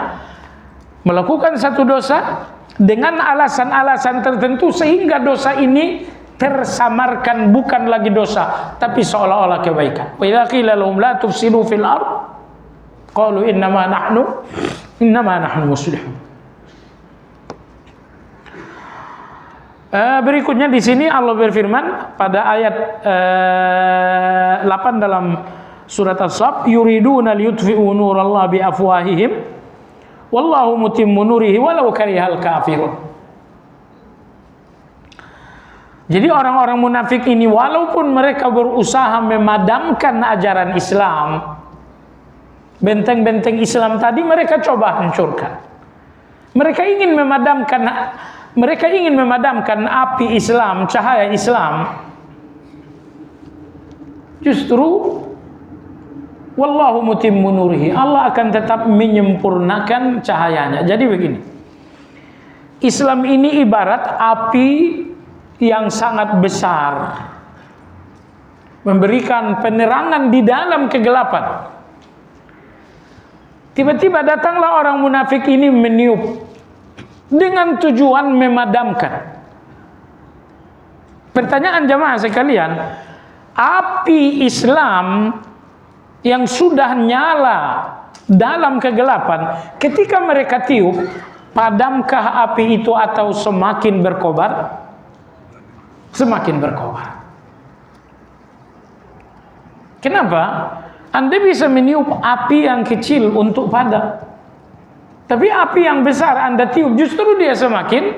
melakukan satu dosa dengan alasan-alasan tertentu sehingga dosa ini tersamarkan bukan lagi dosa, tapi seolah-olah kebaikan. Wa idza qila lahum la tufsidu fil ardh qalu innama nahnu muslihun. Berikutnya di sini Allah berfirman pada ayat 8 dalam surat As-Saff, yuriduna liyutfi'u nurallahi biafwahihim wallahu mutimmu nurihi walau karihal kafirun. Jadi orang-orang munafik ini walaupun mereka berusaha memadamkan ajaran Islam, benteng-benteng Islam tadi mereka coba hancurkan. Mereka ingin memadamkan api Islam, cahaya Islam. Justru wallahu mutimmu nurihi, Allah akan tetap menyempurnakan cahayanya. Jadi begini, Islam ini ibarat api yang sangat besar, memberikan penerangan di dalam kegelapan. Tiba-tiba datanglah orang munafik ini meniup dengan tujuan memadamkan. Pertanyaan jamaah sekalian, api Islam yang sudah nyala dalam kegelapan, ketika mereka tiup, padamkah api itu atau semakin berkobar? Semakin berkobar. Kenapa? Anda bisa meniup api yang kecil untuk padam, tapi api yang besar Anda tiup, justru dia semakin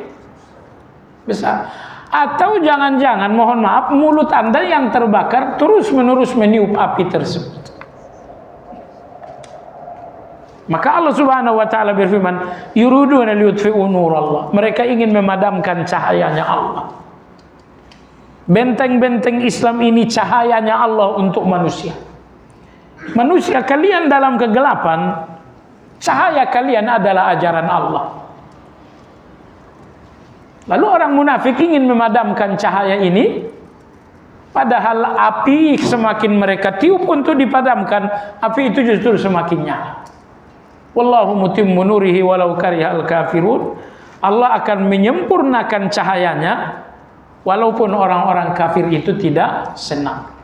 besar. Atau jangan-jangan, mohon maaf, mulut Anda yang terbakar terus-menerus meniup api tersebut. Maka Allah Subhanahu wa taala berfirman, yuriduna liyutfi'u nurallah. Mereka ingin memadamkan cahayanya Allah. Benteng-benteng Islam ini cahayanya Allah untuk manusia. Manusia, kalian dalam kegelapan, cahaya kalian adalah ajaran Allah. Lalu orang munafik ingin memadamkan cahaya ini, padahal api semakin mereka tiup untuk dipadamkan, api itu justru semakin nyala. Wallahu mutimmu nurihi walau karihal kafirun. Allah akan menyempurnakan cahayanya walaupun orang-orang kafir itu tidak senang.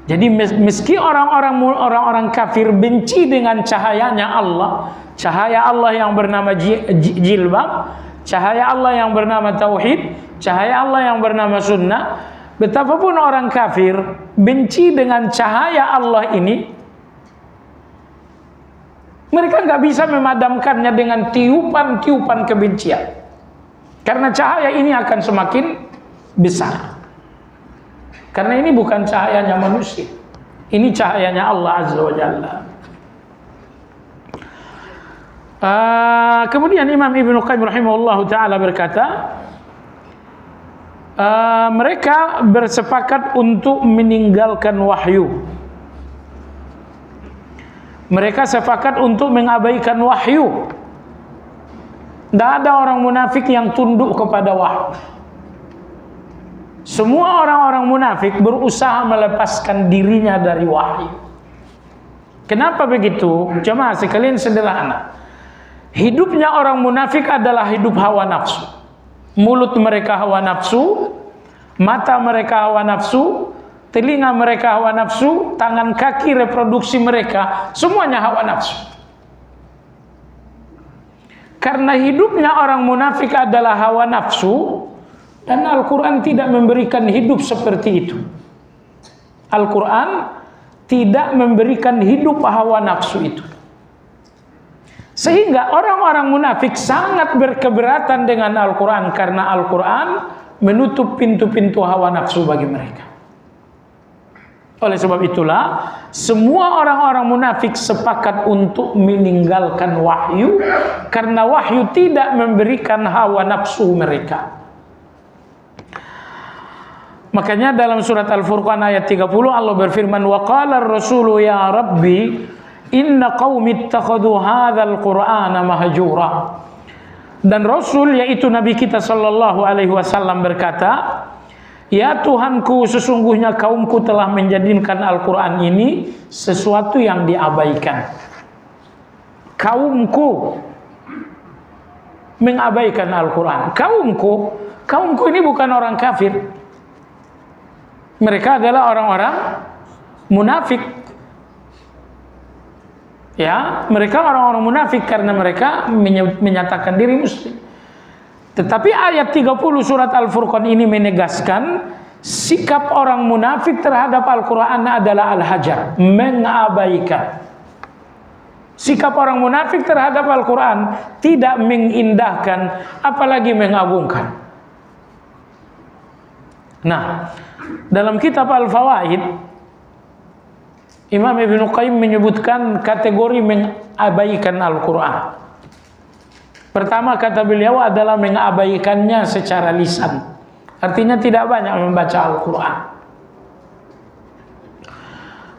Jadi meski orang-orang kafir benci dengan cahayanya Allah, cahaya Allah yang bernama jilbab, cahaya Allah yang bernama tauhid, cahaya Allah yang bernama sunnah, betapapun orang kafir benci dengan cahaya Allah ini, mereka nggak bisa memadamkannya dengan tiupan-tiupan kebencian, karena cahaya ini akan semakin besar. Karena ini bukan cahayanya manusia, ini cahayanya Allah Azza wa Jalla. Kemudian Imam Ibnu Qayyim rahimahullahu taala berkata, mereka bersepakat untuk meninggalkan wahyu. Mereka sepakat untuk mengabaikan wahyu. Tidak ada orang munafik yang tunduk kepada wahyu. Semua orang-orang munafik berusaha melepaskan dirinya dari wahyu. Kenapa begitu? Jemaah sekalian, sederhana. Hidupnya orang munafik adalah hidup hawa nafsu. Mulut mereka hawa nafsu, mata mereka hawa nafsu, telinga mereka hawa nafsu, tangan kaki reproduksi mereka semuanya hawa nafsu. Karena hidupnya orang munafik adalah hawa nafsu, dan Al-Quran tidak memberikan hidup seperti itu. Al-Quran tidak memberikan hidup hawa nafsu itu. Sehingga orang-orang munafik sangat berkeberatan dengan Al-Quran, karena Al-Quran menutup pintu-pintu hawa nafsu bagi mereka. Oleh sebab itulah, semua orang-orang munafik sepakat untuk meninggalkan wahyu, karena wahyu tidak memberikan hawa nafsu mereka. Makanya dalam surat Al-Furqan ayat 30 Allah berfirman, wa qala ar-rasulu ya rabbi inna qaumi ittakhadhu hadzal qur'ana mahjura. Dan Rasul, yaitu Nabi kita sallallahu alaihi wasallam, berkata, ya Tuhanku, sesungguhnya kaumku telah menjadikan Al-Quran ini sesuatu yang diabaikan. Kaumku mengabaikan Al-Quran. Kaumku ini bukan orang kafir. Mereka adalah orang-orang munafik. Ya, mereka orang-orang munafik karena mereka menyatakan diri muslim. Tetapi ayat 30 surat Al-Furqan ini menegaskan sikap orang munafik terhadap Al-Quran adalah al-hajar, mengabaikan. Sikap orang munafik terhadap Al-Quran tidak mengindahkan, apalagi mengagungkan. Nah, dalam kitab Al-Fawaid, Imam Ibnu Qayyim menyebutkan kategori mengabaikan Al-Quran. Pertama, kata beliau, adalah mengabaikannya secara lisan. Artinya tidak banyak membaca Al-Quran.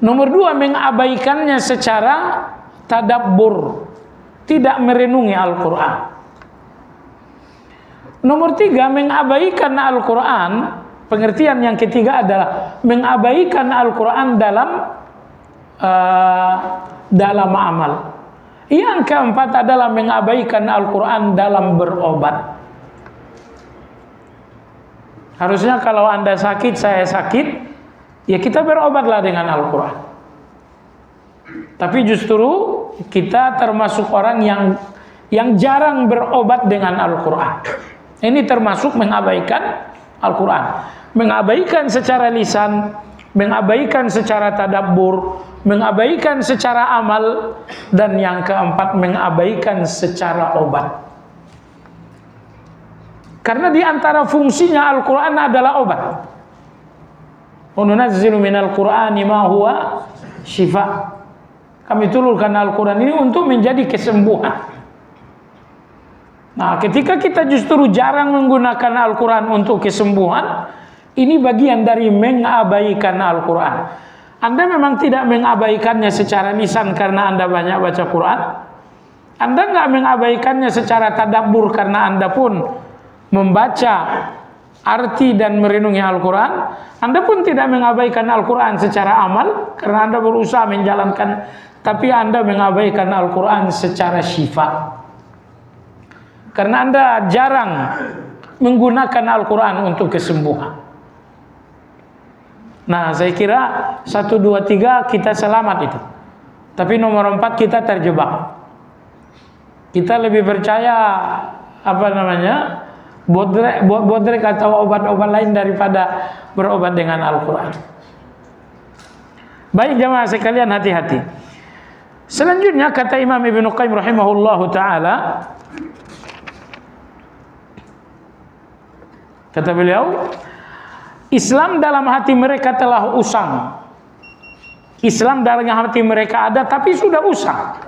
Nomor dua, mengabaikannya secara tadabbur, tidak merenungi Al-Quran. Nomor tiga, mengabaikan Al-Quran. Pengertian yang ketiga adalah mengabaikan Al-Quran dalam amal. Yang keempat adalah mengabaikan Al-Quran dalam berobat. Harusnya kalau Anda sakit, saya sakit, ya kita berobatlah dengan Al-Quran. Tapi justru kita termasuk orang yang jarang berobat dengan Al-Quran. Ini termasuk mengabaikan Al-Quran. Mengabaikan secara lisan, mengabaikan secara tadabbur, mengabaikan secara amal, dan yang keempat mengabaikan secara obat. Karena di antara fungsinya Al-Quran adalah obat. Wa nunazzilu minal Qur'ani ma huwa syifa. Kami turunkan Al-Quran ini untuk menjadi kesembuhan. Nah, ketika kita justru jarang menggunakan Al-Quran untuk kesembuhan, ini bagian dari mengabaikan Al-Quran. Anda memang tidak mengabaikannya secara lisan karena Anda banyak baca Quran. Anda nggak mengabaikannya secara tadabbur karena Anda pun membaca arti dan merenungi Al-Quran. Anda pun tidak mengabaikan Al-Quran secara amal karena Anda berusaha menjalankan. Tapi Anda mengabaikan Al-Quran secara syifa karena Anda jarang menggunakan Al-Quran untuk kesembuhan. Nah, saya kira 1, 2, 3 kita selamat itu. Tapi nomor 4 kita terjebak. Kita lebih percaya bodrek atau obat-obat lain daripada berobat dengan Al-Quran. Baik jemaah sekalian, hati-hati. Selanjutnya kata Imam Ibnu Qayyim rahimahullahu taala, kata beliau, Islam dalam hati mereka telah usang. Islam dalam hati mereka ada tapi sudah usang.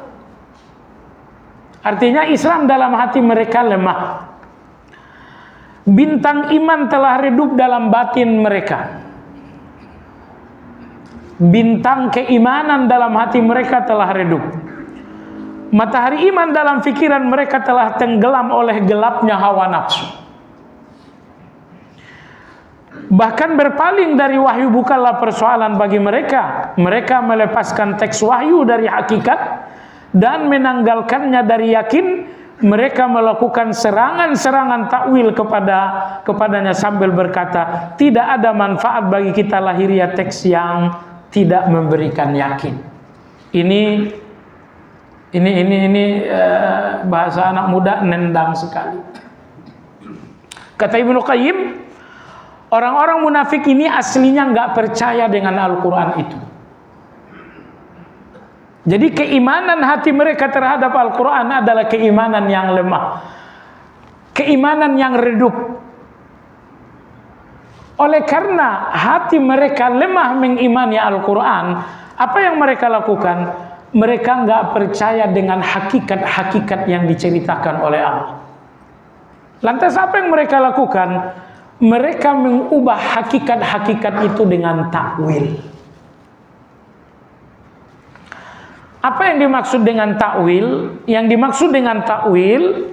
Artinya Islam dalam hati mereka lemah. Bintang iman telah redup dalam batin mereka. Bintang keimanan dalam hati mereka telah redup. Matahari iman dalam fikiran mereka telah tenggelam oleh gelapnya hawa nafsu. Bahkan berpaling dari wahyu bukanlah persoalan bagi mereka. Mereka melepaskan teks wahyu dari hakikat dan menanggalkannya dari yakin. Mereka melakukan serangan-serangan takwil kepadanya sambil berkata, tidak ada manfaat bagi kita lahiriah teks yang tidak memberikan yakin. Ini bahasa anak muda nendang sekali. Kata Ibnu Qayyim, orang-orang munafik ini aslinya nggak percaya dengan Al-Quran itu. Jadi keimanan hati mereka terhadap Al-Quran adalah keimanan yang lemah, keimanan yang redup. Oleh karena hati mereka lemah mengimani Al-Quran, apa yang mereka lakukan? Mereka nggak percaya dengan hakikat-hakikat yang diceritakan oleh Allah. Lantas apa yang mereka lakukan? Mereka mengubah hakikat-hakikat itu dengan takwil. Apa yang dimaksud dengan takwil? Yang dimaksud dengan takwil,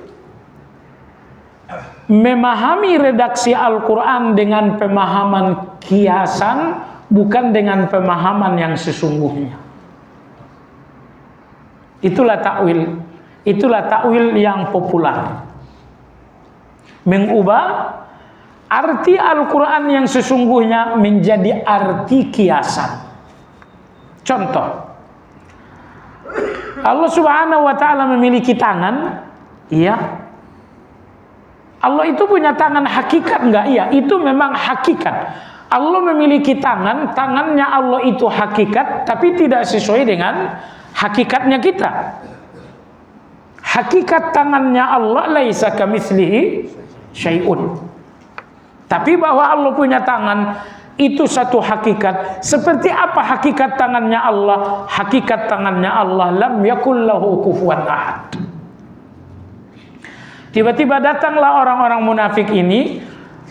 memahami redaksi Al-Quran dengan pemahaman kiasan, bukan dengan pemahaman yang sesungguhnya. Itulah takwil. Itulah takwil yang populer. Mengubah arti Al-Quran yang sesungguhnya menjadi arti kiasan. Contoh, Allah Subhanahu wa ta'ala memiliki tangan, iya. Allah itu punya tangan hakikat enggak? Iya, itu memang hakikat. Allah memiliki tangan, tangannya Allah itu hakikat, tapi tidak sesuai dengan hakikatnya kita. Hakikat tangannya Allah laisa kamitslihi syai'un. Tapi bahwa Allah punya tangan itu satu hakikat. Seperti apa hakikat tangannya Allah? Hakikat tangannya Allah, lam yakul lahu kufuwan ahad. Tiba-tiba datanglah orang-orang munafik ini,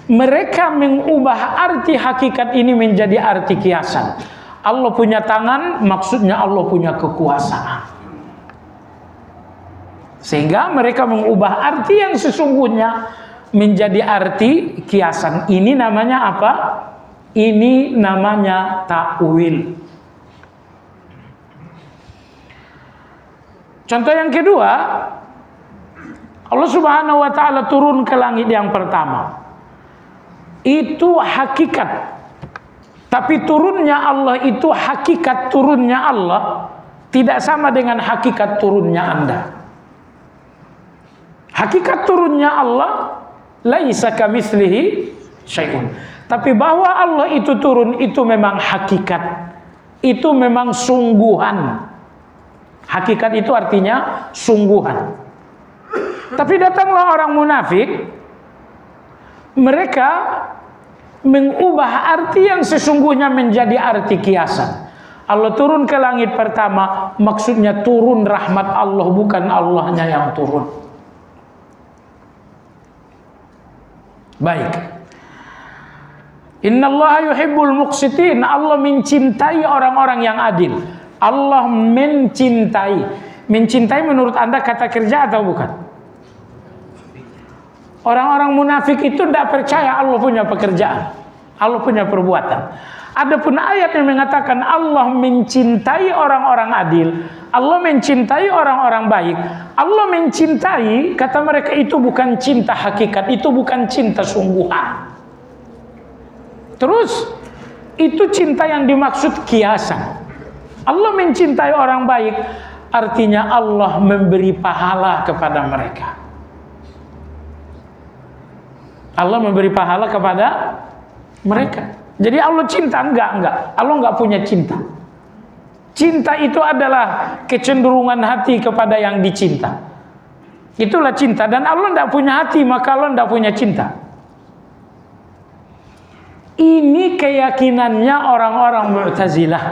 mereka mengubah arti hakikat ini menjadi arti kiasan. Allah punya tangan, maksudnya Allah punya kekuasaan. Sehingga mereka mengubah arti yang sesungguhnya menjadi arti kiasan. Ini namanya apa? Ini namanya takwil. Contoh yang kedua, Allah Subhanahu wa ta'ala turun ke langit yang pertama. Itu hakikat. Tapi turunnya Allah itu hakikat turunnya Allah tidak sama dengan hakikat turunnya Anda. Hakikat turunnya Allah laisa kamitslihi syai'un. Tapi bahwa Allah itu turun itu memang hakikat. Itu memang sungguhan. Hakikat itu artinya sungguhan. Tapi datanglah orang munafik, mereka mengubah arti yang sesungguhnya menjadi arti kiasan. Allah turun ke langit pertama, maksudnya turun rahmat Allah, bukan Allahnya yang turun. Baik. Innallaha yuhibbul muqsitin. Allah mencintai orang-orang yang adil. Allah mencintai. Mencintai menurut Anda kata kerja atau bukan? Orang-orang munafik itu tidak percaya Allah punya pekerjaan, Allah punya perbuatan. Adapun ayat yang mengatakan Allah mencintai orang-orang adil, Allah mencintai orang-orang baik. Allah mencintai, kata mereka, itu bukan cinta hakikat, itu bukan cinta sungguhan. Terus itu cinta yang dimaksud kiasan. Allah mencintai orang baik, artinya Allah memberi pahala kepada mereka. Allah memberi pahala kepada mereka. Jadi Allah cinta? Enggak. Allah enggak punya cinta. Cinta itu adalah kecenderungan hati kepada yang dicinta. Itulah cinta. Dan Allah enggak punya hati, maka Allah enggak punya cinta. Ini keyakinannya orang-orang Mu'tazilah.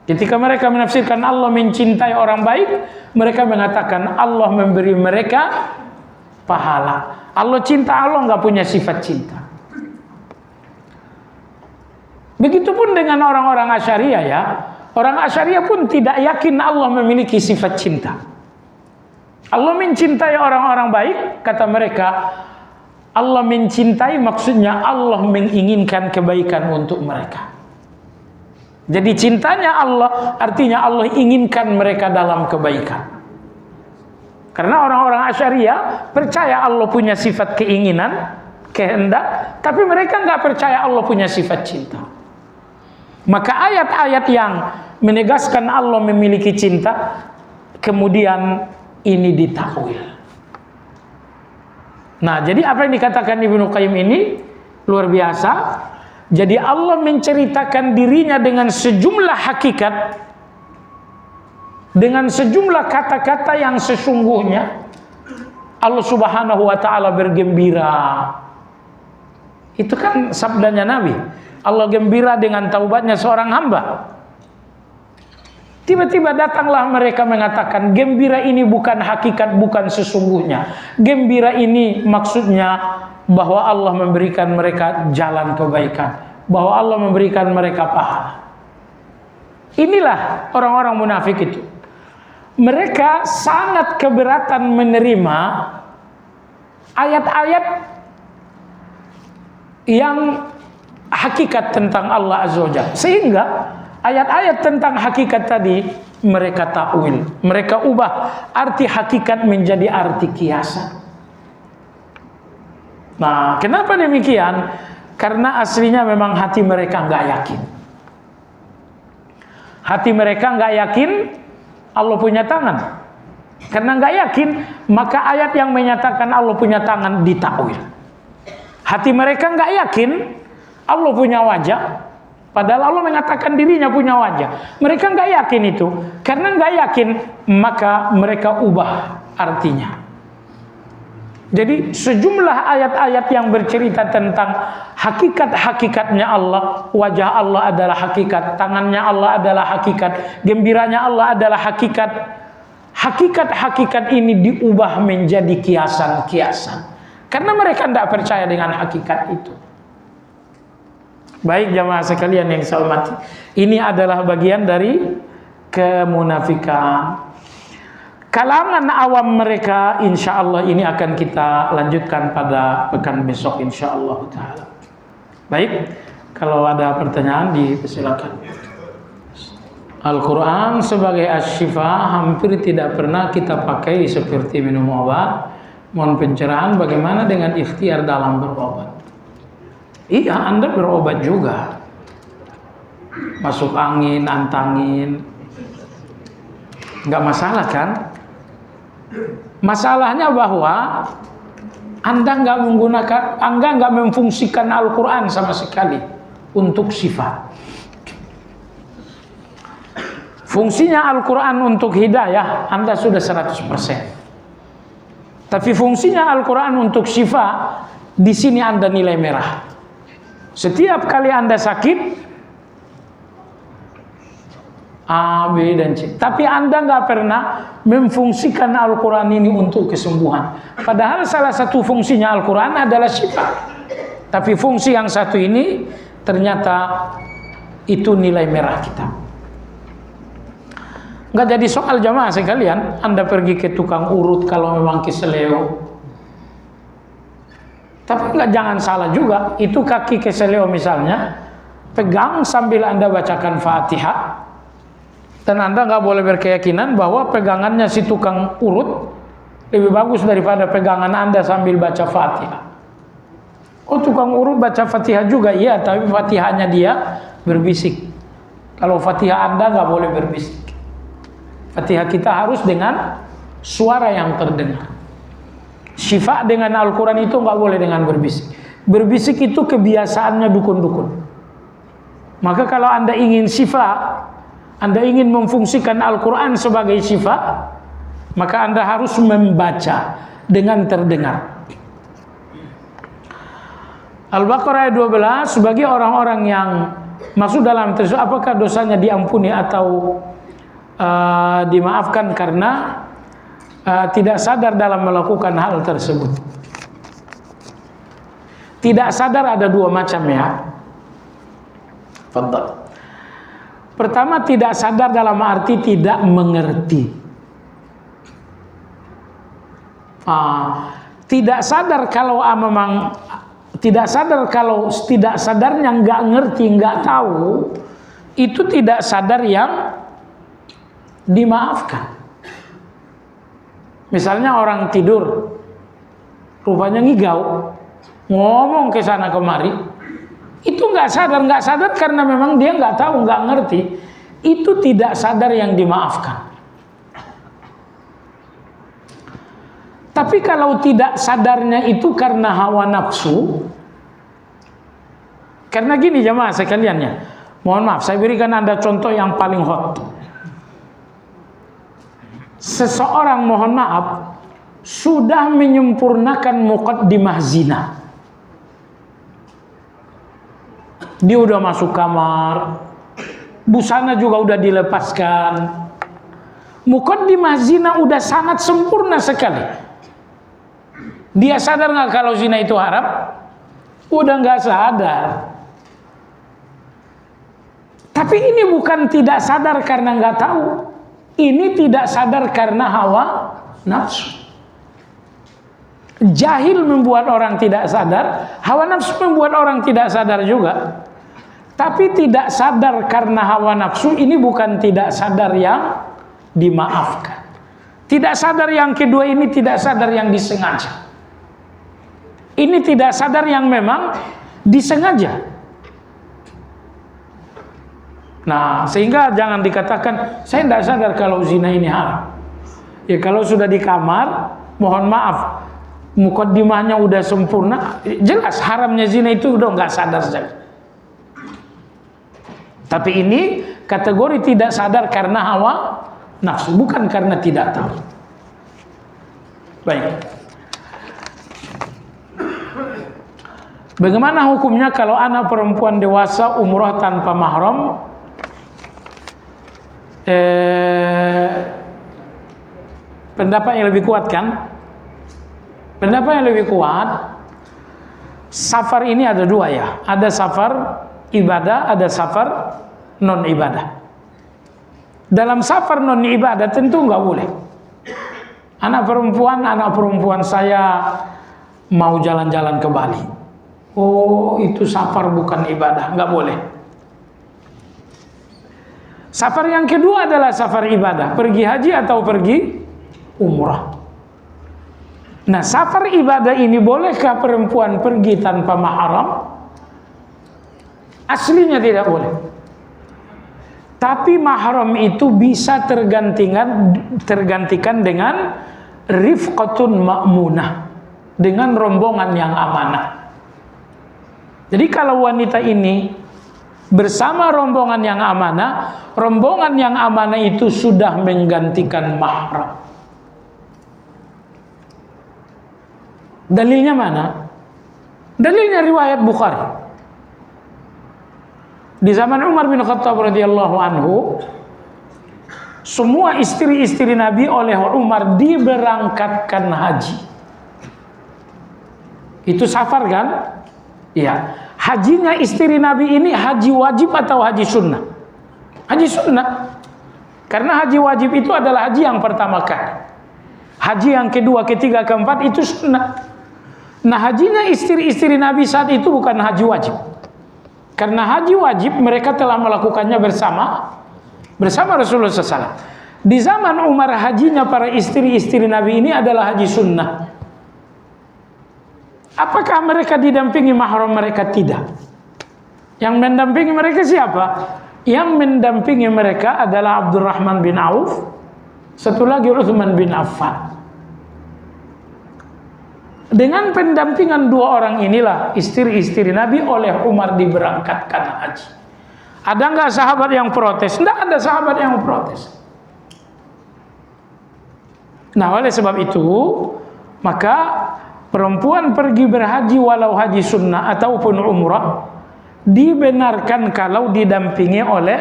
Ketika mereka menafsirkan Allah mencintai orang baik, mereka mengatakan Allah memberi mereka pahala. Allah cinta, Allah nggak punya sifat cinta. Begitupun dengan orang-orang Asy'ariyah ya. Orang Asy'ariyah pun tidak yakin Allah memiliki sifat cinta. Allah mencintai orang-orang baik, kata mereka, Allah mencintai maksudnya Allah menginginkan kebaikan untuk mereka. Jadi cintanya Allah artinya Allah inginkan mereka dalam kebaikan. Karena orang-orang Asy'ariyah percaya Allah punya sifat keinginan, kehendak, tapi mereka nggak percaya Allah punya sifat cinta. Maka ayat-ayat yang menegaskan Allah memiliki cinta, kemudian ini ditakwil. Nah, jadi apa yang dikatakan Ibnu Qayyim ini luar biasa. Jadi Allah menceritakan dirinya dengan sejumlah hakikat, dengan sejumlah kata-kata yang sesungguhnya Allah Subhanahu wa taala bergembira. Itu kan sabdanya Nabi. Allah gembira dengan taubatnya seorang hamba. Tiba-tiba datanglah mereka mengatakan gembira ini bukan hakikat, bukan sesungguhnya. Gembira ini maksudnya bahwa Allah memberikan mereka jalan kebaikan, bahwa Allah memberikan mereka pahala. Inilah orang-orang munafik itu. Mereka sangat keberatan menerima ayat-ayat yang hakikat tentang Allah Azza wa Jalla. Sehingga ayat-ayat tentang hakikat tadi mereka takwil, mereka ubah arti hakikat menjadi arti kiasan. Nah, kenapa demikian? Karena aslinya memang hati mereka nggak yakin. Hati mereka nggak yakin Allah punya tangan. Karena nggak yakin, maka ayat yang menyatakan Allah punya tangan ditakwil. Hati mereka nggak yakin Allah punya wajah, padahal Allah mengatakan dirinya punya wajah. Mereka nggak yakin itu. Karena nggak yakin, maka mereka ubah artinya. Jadi sejumlah ayat-ayat yang bercerita tentang hakikat-hakikatnya Allah, wajah Allah adalah hakikat, tangannya Allah adalah hakikat, gembiranya Allah adalah hakikat. Hakikat-hakikat ini diubah menjadi kiasan-kiasan. Karena mereka tidak percaya dengan hakikat itu. Baik jamaah sekalian yang saya hormati, ini adalah bagian dari kemunafikan. Kalangan awam mereka insya Allah ini akan kita lanjutkan pada pekan besok insya Allah ta'ala. Baik, kalau ada pertanyaan dipersilakan. Al-Quran sebagai asy-syifa hampir tidak pernah kita pakai seperti minum obat. Mohon pencerahan bagaimana dengan ikhtiar dalam berobat. Iya, Anda berobat juga. Masuk angin, antangin, nggak masalah kan? Masalahnya bahwa Anda nggak memfungsikan Al-Quran sama sekali untuk sifat. Fungsinya Al-Quran untuk hidayah Anda sudah 100%. Tapi fungsinya Al-Quran untuk syifa, di sini Anda nilai merah. Setiap kali Anda sakit, A, B, dan C. Tapi Anda nggak pernah memfungsikan Al-Quran ini untuk kesembuhan. Padahal salah satu fungsinya Al-Quran adalah syifa. Tapi fungsi yang satu ini ternyata itu nilai merah kita. Nggak jadi soal jamaah sekalian. Anda pergi ke tukang urut kalau memang keseleo. Tapi jangan salah juga. Itu kaki keseleo misalnya, pegang sambil Anda bacakan Fatihah. Dan Anda nggak boleh berkeyakinan bahwa pegangannya si tukang urut lebih bagus daripada pegangan Anda sambil baca Fatihah. Oh, tukang urut baca Fatihah juga, iya, tapi Fatihahnya dia berbisik. Kalau Fatihah Anda nggak boleh berbisik. Fatihah kita harus dengan suara yang terdengar. Syifa dengan Al-Quran itu nggak boleh dengan berbisik. Berbisik itu kebiasaannya dukun-dukun. Maka kalau Anda ingin syifa, Anda ingin memfungsikan Al-Quran sebagai syifa, maka Anda harus membaca dengan terdengar. Al-Baqarah ayat 12, bagi orang-orang yang masuk dalam tersebut, apakah dosanya diampuni atau dimaafkan karena tidak sadar dalam melakukan hal tersebut. Tidak sadar ada dua macam ya. Fadhal. Pertama, tidak sadar dalam arti tidak mengerti. tidak sadar kalau memang tidak sadar, kalau tidak sadarnya nggak ngerti, nggak tahu, itu tidak sadar yang dimaafkan. Misalnya orang tidur, rupanya ngigau, ngomong ke sana kemari, itu nggak sadar karena memang dia nggak tahu, nggak ngerti. Itu tidak sadar yang dimaafkan. Tapi kalau tidak sadarnya itu karena hawa nafsu, karena gini jemaah sekalian ya, mohon maaf, saya berikan Anda contoh yang paling hot. Seseorang, mohon maaf, sudah menyempurnakan muqaddimah zina. Dia udah masuk kamar, busana juga udah dilepaskan, muqaddimah zina udah sangat sempurna sekali. Dia sadar nggak kalau zina itu haram? Udah nggak sadar. Tapi ini bukan tidak sadar karena nggak tahu. Ini tidak sadar karena hawa nafsu. Jahil membuat orang tidak sadar, hawa nafsu membuat orang tidak sadar juga. Tapi tidak sadar karena hawa nafsu ini bukan tidak sadar yang dimaafkan. Tidak sadar yang kedua ini tidak sadar yang disengaja. Ini tidak sadar yang memang disengaja. Nah, sehingga jangan dikatakan saya tidak sadar kalau zina ini haram. Ya kalau sudah di kamar, mohon maaf, mukaddimahnya udah sempurna, jelas haramnya zina itu udah nggak sadar saja. Tapi ini kategori tidak sadar karena hawa nafsu, bukan karena tidak tahu. Baik. Bagaimana hukumnya kalau anak perempuan dewasa umroh tanpa mahram? Pendapat yang lebih kuat kan? Pendapat yang lebih kuat, safar ini ada dua ya. Ada safar ibadah, ada safar non ibadah. Dalam safar non ibadah tentu nggak boleh. Anak perempuan saya mau jalan-jalan ke Bali. Oh, itu safar bukan ibadah, nggak boleh. Safar yang kedua adalah safar ibadah, pergi haji atau pergi umrah. Nah, safar ibadah ini bolehkah perempuan pergi tanpa mahram? Aslinya tidak boleh. Tapi mahram itu bisa tergantikan dengan rifqatun ma'munah, dengan rombongan yang amanah. Jadi kalau wanita ini bersama rombongan yang amanah itu sudah menggantikan mahram. Dalilnya mana? Dalilnya riwayat Bukhari. Di zaman Umar bin Khattab radhiyallahu anhu, semua istri-istri Nabi oleh Umar diberangkatkan haji. Itu safar kan? Iya. Hajinya istri Nabi ini haji wajib atau haji sunnah? Haji sunnah. Karena haji wajib itu adalah haji yang pertama kali. Haji yang kedua, ketiga, keempat itu sunnah. Nah, hajinya istri-istri Nabi saat itu bukan haji wajib. Karena haji wajib mereka telah melakukannya bersama Rasulullah SAW. Di zaman Umar, hajinya para istri-istri Nabi ini adalah haji sunnah. Apakah mereka didampingi mahram mereka? Tidak. Yang mendampingi mereka siapa? Yang mendampingi mereka adalah Abdurrahman bin Auf, satu lagi Utsman bin Affan. Dengan pendampingan dua orang inilah istri-istri Nabi oleh Umar diberangkatkan haji. Ada nggak sahabat yang protes? Tidak ada sahabat yang protes. Nah, oleh sebab itu maka perempuan pergi berhaji walau haji sunnah ataupun umrah dibenarkan kalau didampingi oleh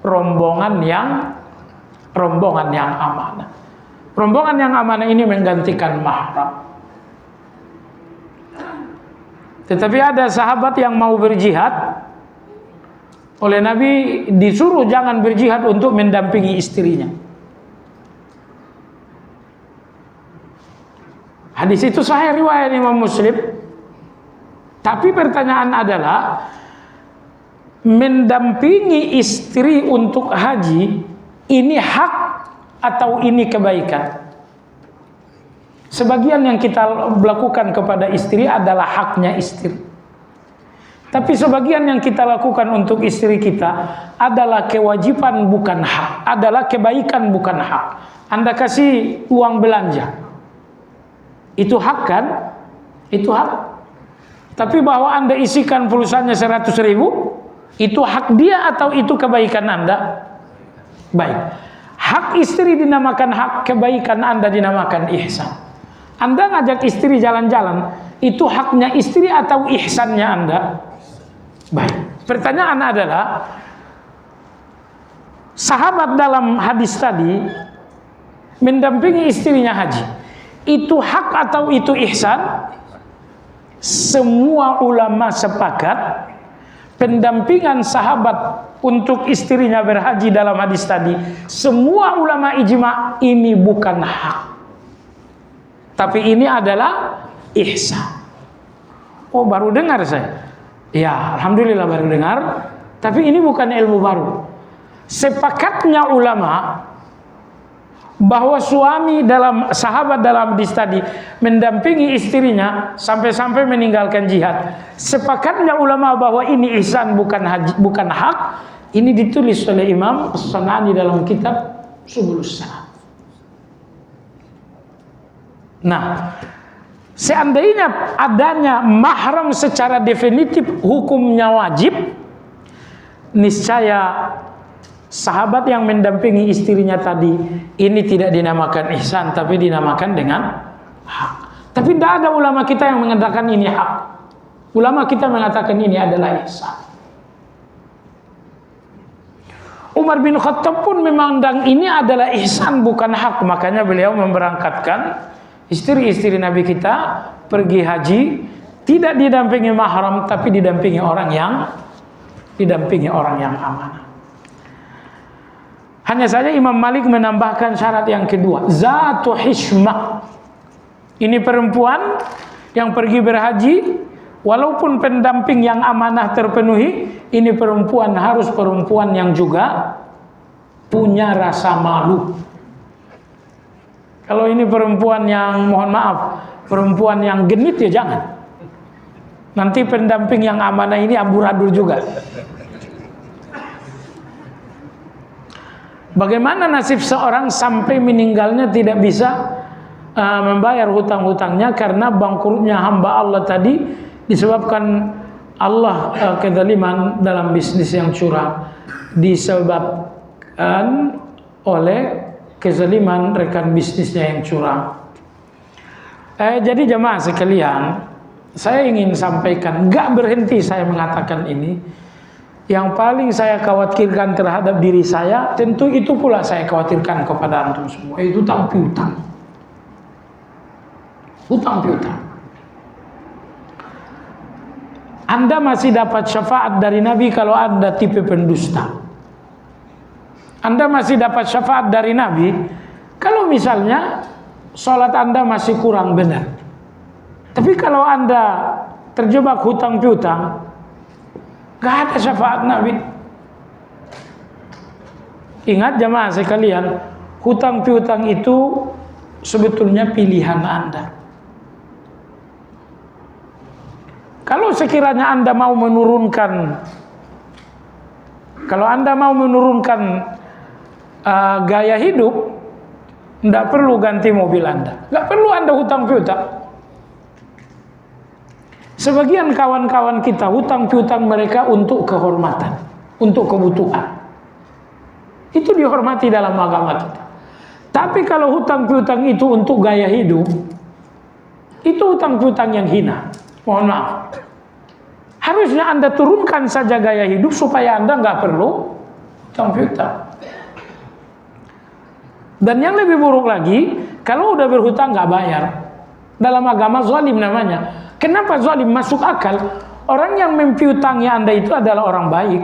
rombongan yang amanah. Rombongan yang amanah ini menggantikan mahram. Tetapi ada sahabat yang mau berjihad, oleh Nabi disuruh jangan berjihad untuk mendampingi istrinya. Hadis itu sahih riwayat Imam Muslim. Tapi pertanyaan adalah, mendampingi istri untuk haji ini hak atau ini kebaikan? Sebagian yang kita lakukan kepada istri adalah haknya istri. Tapi sebagian yang kita lakukan untuk istri kita adalah kewajiban bukan hak, adalah kebaikan bukan hak. Anda kasih uang belanja, itu hak kan? Itu hak. Tapi bahwa Anda isikan pulsanya 100.000, itu hak dia atau itu kebaikan Anda? Baik. Hak istri dinamakan hak, kebaikan Anda dinamakan ihsan. Anda ngajak istri jalan-jalan, itu haknya istri atau ihsannya Anda? Baik. Pertanyaan adalah, sahabat dalam hadis tadi mendampingi istrinya haji, itu hak atau itu ihsan? Semua ulama sepakat pendampingan sahabat untuk istrinya berhaji dalam hadis tadi, semua ulama ijma ini bukan hak, tapi ini adalah ihsan. Oh, baru dengar saya. Ya, alhamdulillah baru dengar. Tapi ini bukan ilmu baru. Sepakatnya ulama bahwa suami dalam sahabat dalam hadis tadi mendampingi istrinya sampai-sampai meninggalkan jihad. Sepakatnya ulama bahwa ini ihsan bukan haji, bukan hak. Ini ditulis oleh Imam As-San'ani dalam kitab Subulus Salam. Nah, seandainya adanya mahram secara definitif hukumnya wajib, niscaya sahabat yang mendampingi istrinya tadi ini tidak dinamakan ihsan, tapi dinamakan dengan hak. Tapi tidak ada ulama kita yang mengatakan ini hak. Ulama kita mengatakan ini adalah ihsan. Umar bin Khattab pun memandang ini adalah ihsan bukan hak, makanya beliau memberangkatkan istri-istri Nabi kita pergi haji tidak didampingi mahram, tapi didampingi orang yang amanah. Hanya saja Imam Malik menambahkan syarat yang kedua, zatu hishmah. Ini perempuan yang pergi berhaji, walaupun pendamping yang amanah terpenuhi, ini perempuan harus perempuan yang juga punya rasa malu. Kalau ini perempuan yang, mohon maaf, perempuan yang genit ya jangan. Nanti pendamping yang amanah ini amburadul juga. Bagaimana nasib seorang sampai meninggalnya tidak bisa membayar hutang-hutangnya karena bangkrutnya hamba Allah tadi disebabkan Allah kezaliman dalam bisnis yang curang, disebabkan oleh kezaliman rekan bisnisnya yang curang. Jadi jemaah sekalian, saya ingin sampaikan, gak berhenti saya mengatakan ini. Yang paling saya khawatirkan terhadap diri saya, tentu itu pula saya khawatirkan kepada antum semua, itu hutang piutang. Hutang piutang. Anda masih dapat syafaat dari Nabi kalau Anda tipe pendusta. Anda masih dapat syafaat dari Nabi kalau misalnya sholat Anda masih kurang benar. Tapi kalau Anda terjebak hutang piutang, gak ada syafaat Nabi. Ingat jemaah sekalian, hutang piutang itu sebetulnya pilihan Anda. Kalau sekiranya Anda mau menurunkan, gaya hidup, tidak perlu ganti mobil Anda, tidak perlu Anda hutang piutang. Sebagian kawan-kawan kita hutang piutang mereka untuk kehormatan, untuk kebutuhan. Itu dihormati dalam agama kita. Tapi kalau hutang piutang itu untuk gaya hidup, itu hutang piutang yang hina. Mohon maaf. Harusnya Anda turunkan saja gaya hidup supaya Anda nggak perlu hutang piutang. Dan yang lebih buruk lagi, kalau udah berhutang nggak bayar, dalam agama zalim namanya. Kenapa zalim? Masuk akal. Orang yang mempiutangi Anda itu adalah orang baik.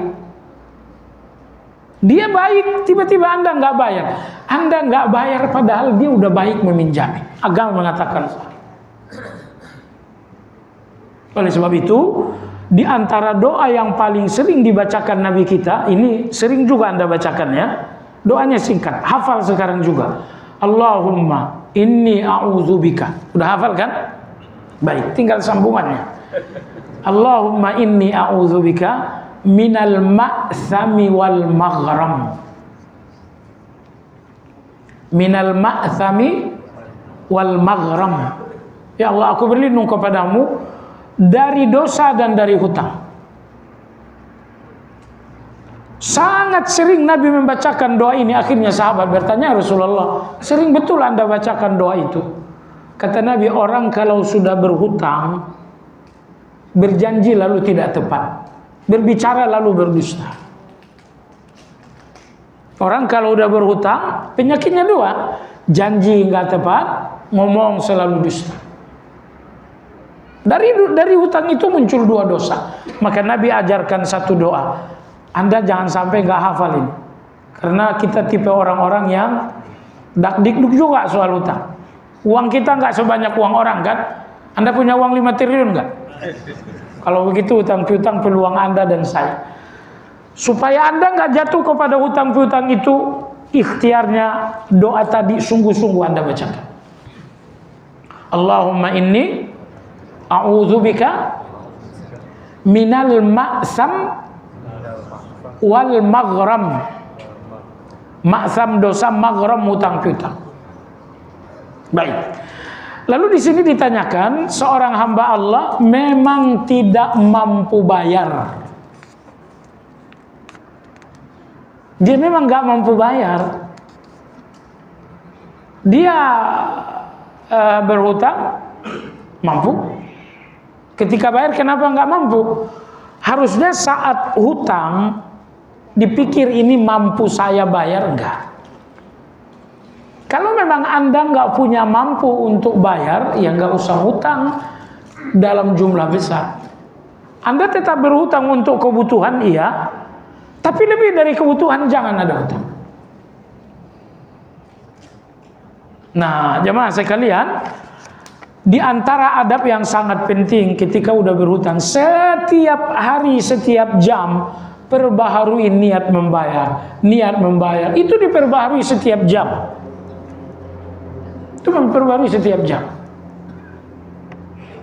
Dia baik, tiba-tiba Anda nggak bayar. Anda nggak bayar padahal dia udah baik meminjami. Agama mengatakan zalim. Oleh sebab itu, di antara doa yang paling sering dibacakan Nabi kita, ini sering juga Anda bacakan ya. Doanya singkat, hafal sekarang juga. Allahumma inni a'udzubika. Udah hafal kan? Baik, tinggal sambungannya. Allahumma inni a'udzubika minal ma'thami wal maghram. Minal ma'thami wal maghram. Ya Allah, aku berlindung kepadamu dari dosa dan dari hutang. Sangat sering Nabi membacakan doa ini. Akhirnya sahabat bertanya, Rasulullah, sering betul Anda bacakan doa itu? Kata Nabi, orang kalau sudah berhutang, berjanji lalu tidak tepat, berbicara lalu berdusta. Orang kalau udah berhutang, penyakitnya dua, janji nggak tepat, ngomong selalu dusta. Dari hutang itu muncul dua dosa. Maka Nabi ajarkan satu doa. Anda jangan sampai nggak hafal ini, karena kita tipe orang-orang yang dakdikduk juga soal hutang. Uang kita nggak sebanyak uang orang kan? Anda punya uang 5 triliun nggak? Kalau begitu hutang piutang peluang Anda dan saya. Supaya Anda nggak jatuh kepada hutang piutang itu, ikhtiarnya doa tadi sungguh-sungguh Anda bacakan. Allahumma inni a'udzubika minal ma'sam wal maghram. Ma'sam dosa, maghram hutang piutang. Baik. Lalu di sini ditanyakan, seorang hamba Allah memang tidak mampu bayar. Dia memang nggak mampu bayar. Dia berhutang, mampu. Ketika bayar kenapa nggak mampu? Harusnya saat hutang dipikir, ini mampu saya bayar enggak? Kalau memang Anda nggak punya mampu untuk bayar, ya nggak usah hutang dalam jumlah besar. Anda tetap berhutang untuk kebutuhan, iya, tapi lebih dari kebutuhan jangan ada hutang. Nah, jemaah sekalian, di antara adab yang sangat penting ketika udah berhutang, setiap hari, setiap jam perbaharui niat membayar. Niat membayar itu diperbaharui setiap jam. Itu memperbarui setiap jam,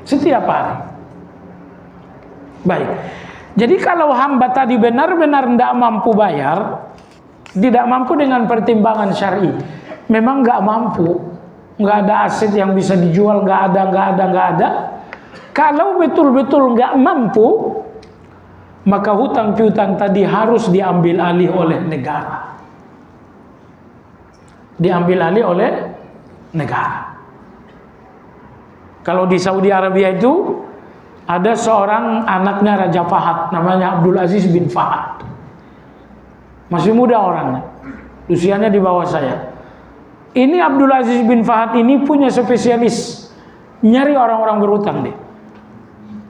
setiap hari. Baik. Jadi kalau hamba tadi benar-benar tidak mampu bayar, tidak mampu dengan pertimbangan syar'i, memang nggak mampu, nggak ada aset yang bisa dijual, nggak ada. Kalau betul-betul nggak mampu, maka hutang piutang tadi harus diambil alih oleh negara. Diambil alih oleh negara. Kalau di Saudi Arabia itu ada seorang anaknya Raja Fahad, namanya Abdul Aziz bin Fahad. Masih muda orangnya, usianya di bawah saya. Ini Abdul Aziz bin Fahad ini punya spesialis nyari orang-orang berhutang deh.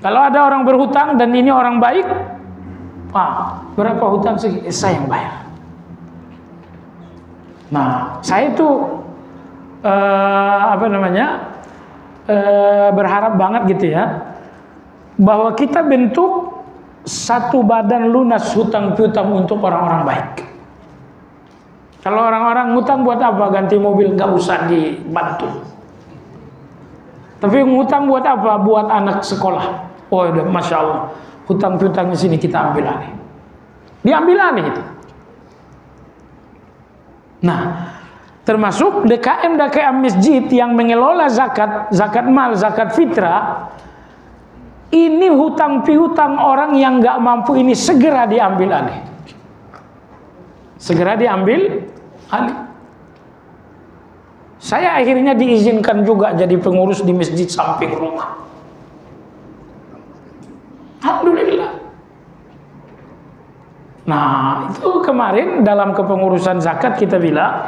Kalau ada orang berhutang dan ini orang baik, berapa hutang sih? Saya yang bayar. Nah, saya itu berharap banget gitu ya, bahwa kita bentuk satu badan lunas hutang piutang untuk orang-orang baik. Kalau orang-orang ngutang buat apa? Ganti mobil nggak usah dibantu. Tapi ngutang buat apa? Buat anak sekolah. Oh, udah, masya Allah, hutang piutangnya sini kita ambil alih. Diambil alih itu. Nah, termasuk DKM masjid yang mengelola zakat mal, zakat fitrah. Ini hutang piutang orang yang nggak mampu ini segera diambil alih. Segera diambil alih. Saya akhirnya diizinkan juga jadi pengurus di masjid samping rumah. Alhamdulillah. Nah, itu kemarin dalam kepengurusan zakat kita bilang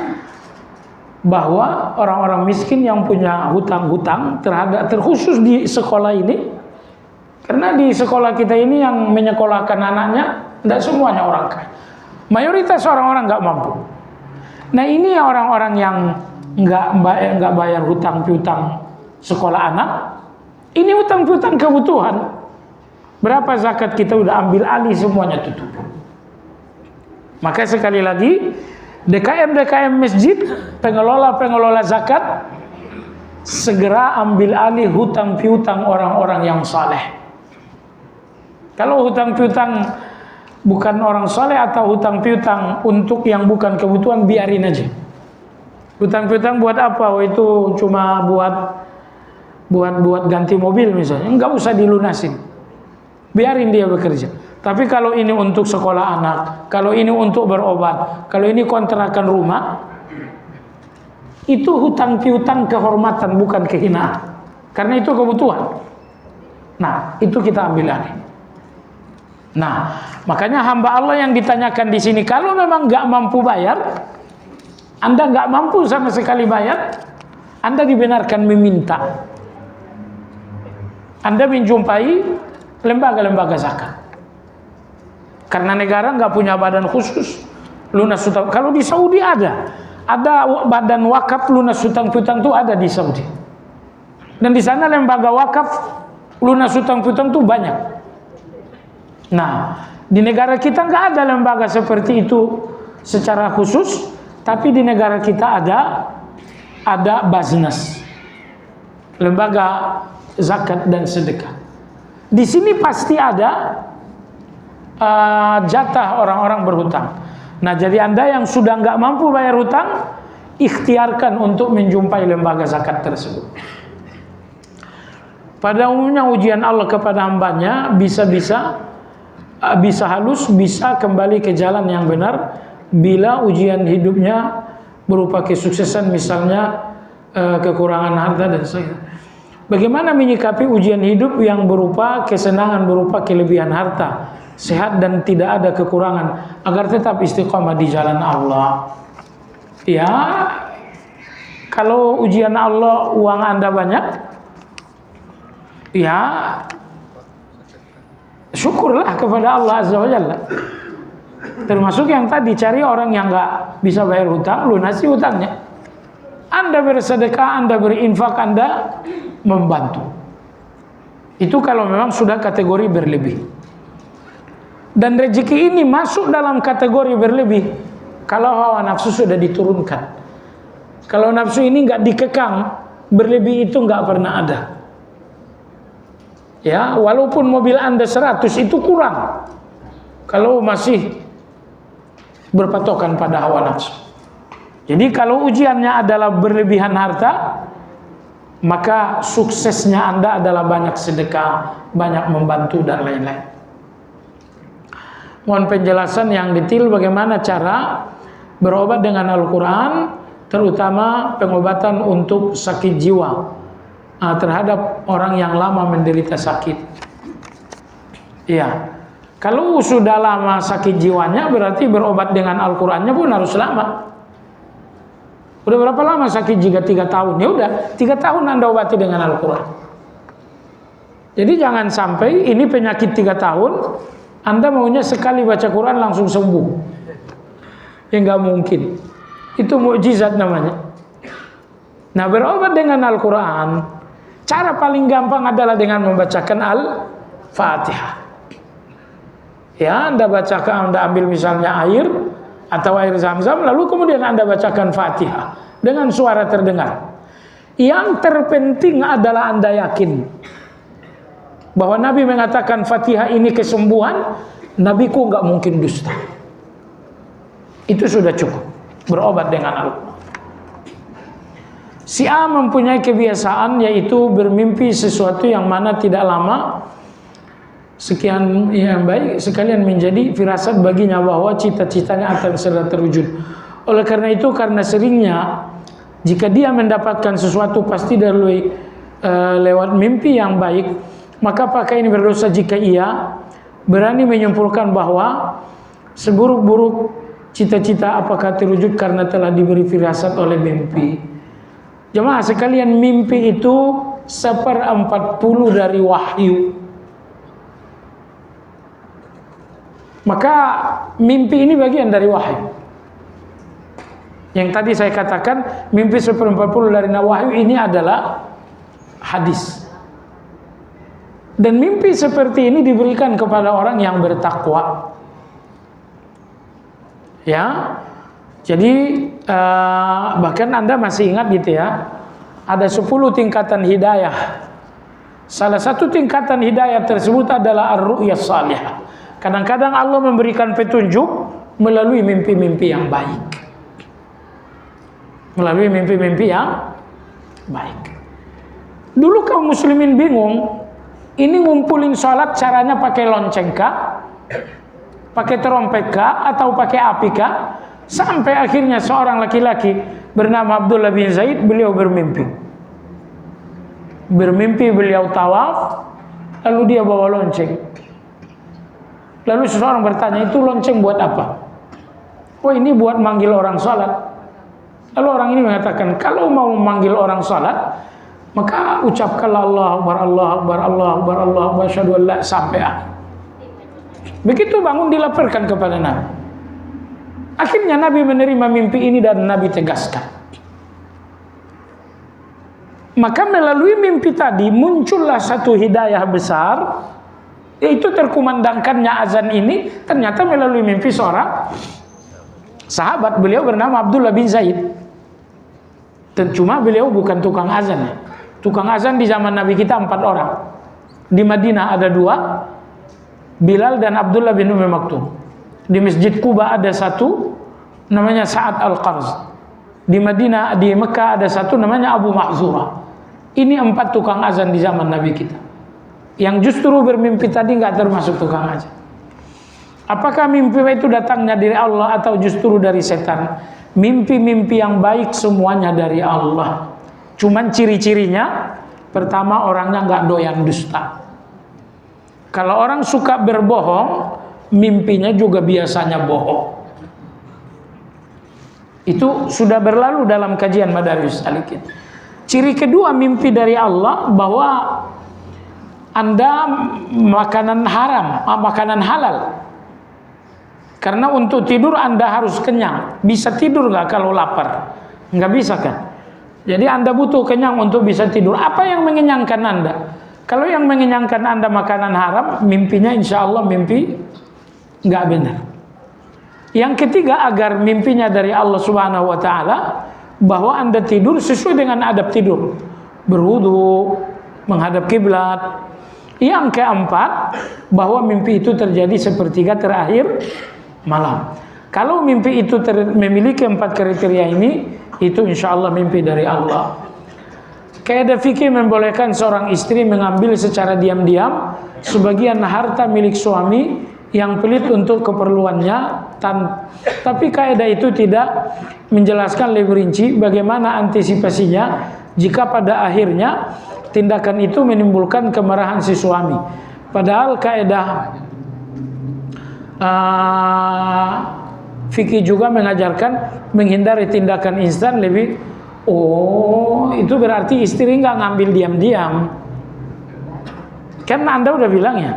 bahwa orang-orang miskin yang punya hutang-hutang terkhusus di sekolah ini, karena di sekolah kita ini yang menyekolahkan anaknya tidak semuanya orang kaya, mayoritas orang-orang nggak mampu. Nah, ini orang-orang yang nggak bayar hutang piutang sekolah anak, ini hutang piutang kebutuhan. Berapa zakat kita udah ambil alih semuanya tutup. Maka sekali lagi, DKM masjid, pengelola zakat, segera ambil alih hutang piutang orang-orang yang saleh. Kalau hutang piutang bukan orang saleh atau hutang piutang untuk yang bukan kebutuhan, biarin aja. Hutang piutang buat apa? Oh, itu cuma buat ganti mobil misalnya, enggak usah dilunasin. Biarin dia bekerja. Tapi kalau ini untuk sekolah anak, kalau ini untuk berobat, kalau ini kontrakan rumah, itu hutang piutang kehormatan, bukan kehinaan. Karena itu kebutuhan. Nah, itu kita ambil alih. Nah, makanya hamba Allah yang ditanyakan di sini, kalau memang nggak mampu bayar, Anda nggak mampu sama sekali bayar, Anda dibenarkan meminta. Anda menjumpai lembaga-lembaga zakat. Karena negara nggak punya badan khusus lunas hutang. Kalau di Saudi ada badan wakaf lunas hutang piutang, tuh ada di Saudi. Dan di sana lembaga wakaf lunas hutang piutang tuh banyak. Nah, di negara kita nggak ada lembaga seperti itu secara khusus, tapi di negara kita ada Baznas, lembaga zakat dan sedekah. Di sini pasti ada jatah orang-orang berhutang. Nah, jadi Anda yang sudah nggak mampu bayar hutang, ikhtiarkan untuk menjumpai lembaga zakat tersebut. Pada umumnya ujian Allah kepada hambanya bisa halus, bisa kembali ke jalan yang benar bila ujian hidupnya berupa kesuksesan, misalnya kekurangan harta dan sebagainya. Bagaimana menyikapi ujian hidup yang berupa kesenangan, berupa kelebihan harta, sehat dan tidak ada kekurangan, agar tetap istiqomah di jalan Allah? Ya, kalau ujian Allah uang Anda banyak, ya syukurlah kepada Allah Azza wa Jalla. Termasuk yang tadi, cari orang yang nggak bisa bayar hutang, lunasi hutangnya. Anda bersedekah, Anda berinfak, Anda membantu. Itu kalau memang sudah kategori berlebih. Dan rezeki ini masuk dalam kategori berlebih kalau hawa nafsu sudah diturunkan. Kalau nafsu ini nggak dikekang, berlebih itu nggak pernah ada. Ya, walaupun mobil Anda 100 itu kurang kalau masih berpatokan pada hawa nafsu. Jadi kalau ujiannya adalah berlebihan harta, maka suksesnya Anda adalah banyak sedekah, banyak membantu dan lain-lain. Mohon penjelasan yang detail bagaimana cara berobat dengan Al-Quran, terutama pengobatan untuk sakit jiwa terhadap orang yang lama menderita sakit. Iya, kalau sudah lama sakit jiwanya, berarti berobat dengan Al-Qurannya pun harus lama. Udah berapa lama sakit jika 3 tahun? Ya udah 3 tahun Anda obati dengan Al-Quran. Jadi jangan sampai ini penyakit 3 tahun, Anda maunya sekali baca Quran langsung sembuh. Ya nggak mungkin. Itu mukjizat namanya. Nah, berobat dengan Al-Quran, cara paling gampang adalah dengan membacakan Al-Fatihah. Ya, Anda bacakan, Anda ambil misalnya air atau air zam-zam, lalu kemudian Anda bacakan Fatihah dengan suara terdengar. Yang terpenting adalah Anda yakin bahwa Nabi mengatakan Fatihah ini kesembuhan, Nabiku nggak mungkin dusta. Itu sudah cukup berobat dengan Al-Quran. Si A mempunyai kebiasaan yaitu bermimpi sesuatu yang mana tidak lama sekian yang baik sekalian menjadi firasat baginya bahwa cita-citanya akan segera terwujud. Oleh karena itu, karena seringnya jika dia mendapatkan sesuatu pasti dari lewat mimpi yang baik, maka apakah ini berdosa jika ia berani menyimpulkan bahwa seburuk-buruk cita-cita apakah terwujud karena telah diberi firasat oleh mimpi? Jemaah sekalian, mimpi itu 1/40 dari wahyu. Maka mimpi ini bagian dari wahyu. Yang tadi saya katakan mimpi 1/40 dari wahyu ini adalah hadis. Dan mimpi seperti ini diberikan kepada orang yang bertakwa. Ya, jadi bahkan Anda masih ingat gitu ya, ada 10 tingkatan hidayah. Salah satu tingkatan hidayah tersebut adalah ar-ru'yah salihah. Kadang-kadang Allah memberikan petunjuk melalui mimpi-mimpi yang baik. Melalui mimpi-mimpi yang baik. Dulu kaum muslimin bingung, ini ngumpulin sholat caranya pakai lonceng kah? Pakai trompet kah? Atau pakai api kah? Sampai akhirnya seorang laki-laki bernama Abdullah bin Zaid, beliau bermimpi. Bermimpi beliau tawaf, lalu dia bawa lonceng. Lalu seseorang bertanya, itu lonceng buat apa? Oh, ini buat manggil orang sholat. Lalu orang ini mengatakan, kalau mau manggil orang sholat, maka ucapkanlah Allah Akbar, Allah Akbar, Allah Akbar, Allah Akbar, asyhadu an la, sampai akhir. Begitu bangun dilaporkan kepada Nabi. Akhirnya Nabi menerima mimpi ini dan Nabi tegaskan. Maka melalui mimpi tadi muncullah satu hidayah besar, yaitu terkumandangkannya azan ini ternyata melalui mimpi seorang sahabat. Beliau bernama Abdullah bin Zaid. Dan cuma beliau bukan tukang azan ya. Tukang azan di zaman Nabi kita 4 orang. Di Madinah ada 2, Bilal dan Abdullah bin Ummi Maktum. Di Masjid Quba ada 1, namanya Sa'ad Al-Qarz. Di Madinah, di Mekah ada 1 namanya Abu Mahzurah. Ini 4 tukang azan di zaman Nabi kita. Yang justru bermimpi tadi nggak termasuk tukang azan. Apakah mimpi itu datangnya dari Allah atau justru dari setan? Mimpi-mimpi yang baik semuanya dari Allah. Cuman ciri-cirinya, pertama orangnya nggak doyan dusta. Kalau orang suka berbohong, mimpinya juga biasanya bohong. Itu sudah berlalu dalam kajian Madarijus Salikin. Ciri kedua mimpi dari Allah, bahwa Anda makanan haram, makanan halal. Karena untuk tidur Anda harus kenyang. Bisa tidur nggak kalau lapar? Nggak bisa kan? Jadi Anda butuh kenyang untuk bisa tidur. Apa yang mengenyangkan Anda? Kalau yang mengenyangkan Anda makanan haram, mimpinya insya Allah mimpi nggak benar. Yang ketiga, agar mimpinya dari Allah Subhanahu Wa Taala, bahwa Anda tidur sesuai dengan adab tidur, berwudu, menghadap kiblat. Yang keempat, bahwa mimpi itu terjadi sepertiga terakhir malam. Kalau mimpi itu memiliki 4 kriteria ini, itu insya Allah mimpi dari Allah. Kaidah fikih membolehkan seorang istri mengambil secara diam-diam sebagian harta milik suami yang pelit untuk keperluannya, tapi kaidah itu tidak menjelaskan lebih rinci bagaimana antisipasinya jika pada akhirnya tindakan itu menimbulkan kemarahan si suami. Padahal kaidah fikih juga mengajarkan menghindari tindakan instan lebih. Oh, itu berarti istri nggak ngambil diam-diam. Kan Anda udah bilang ya,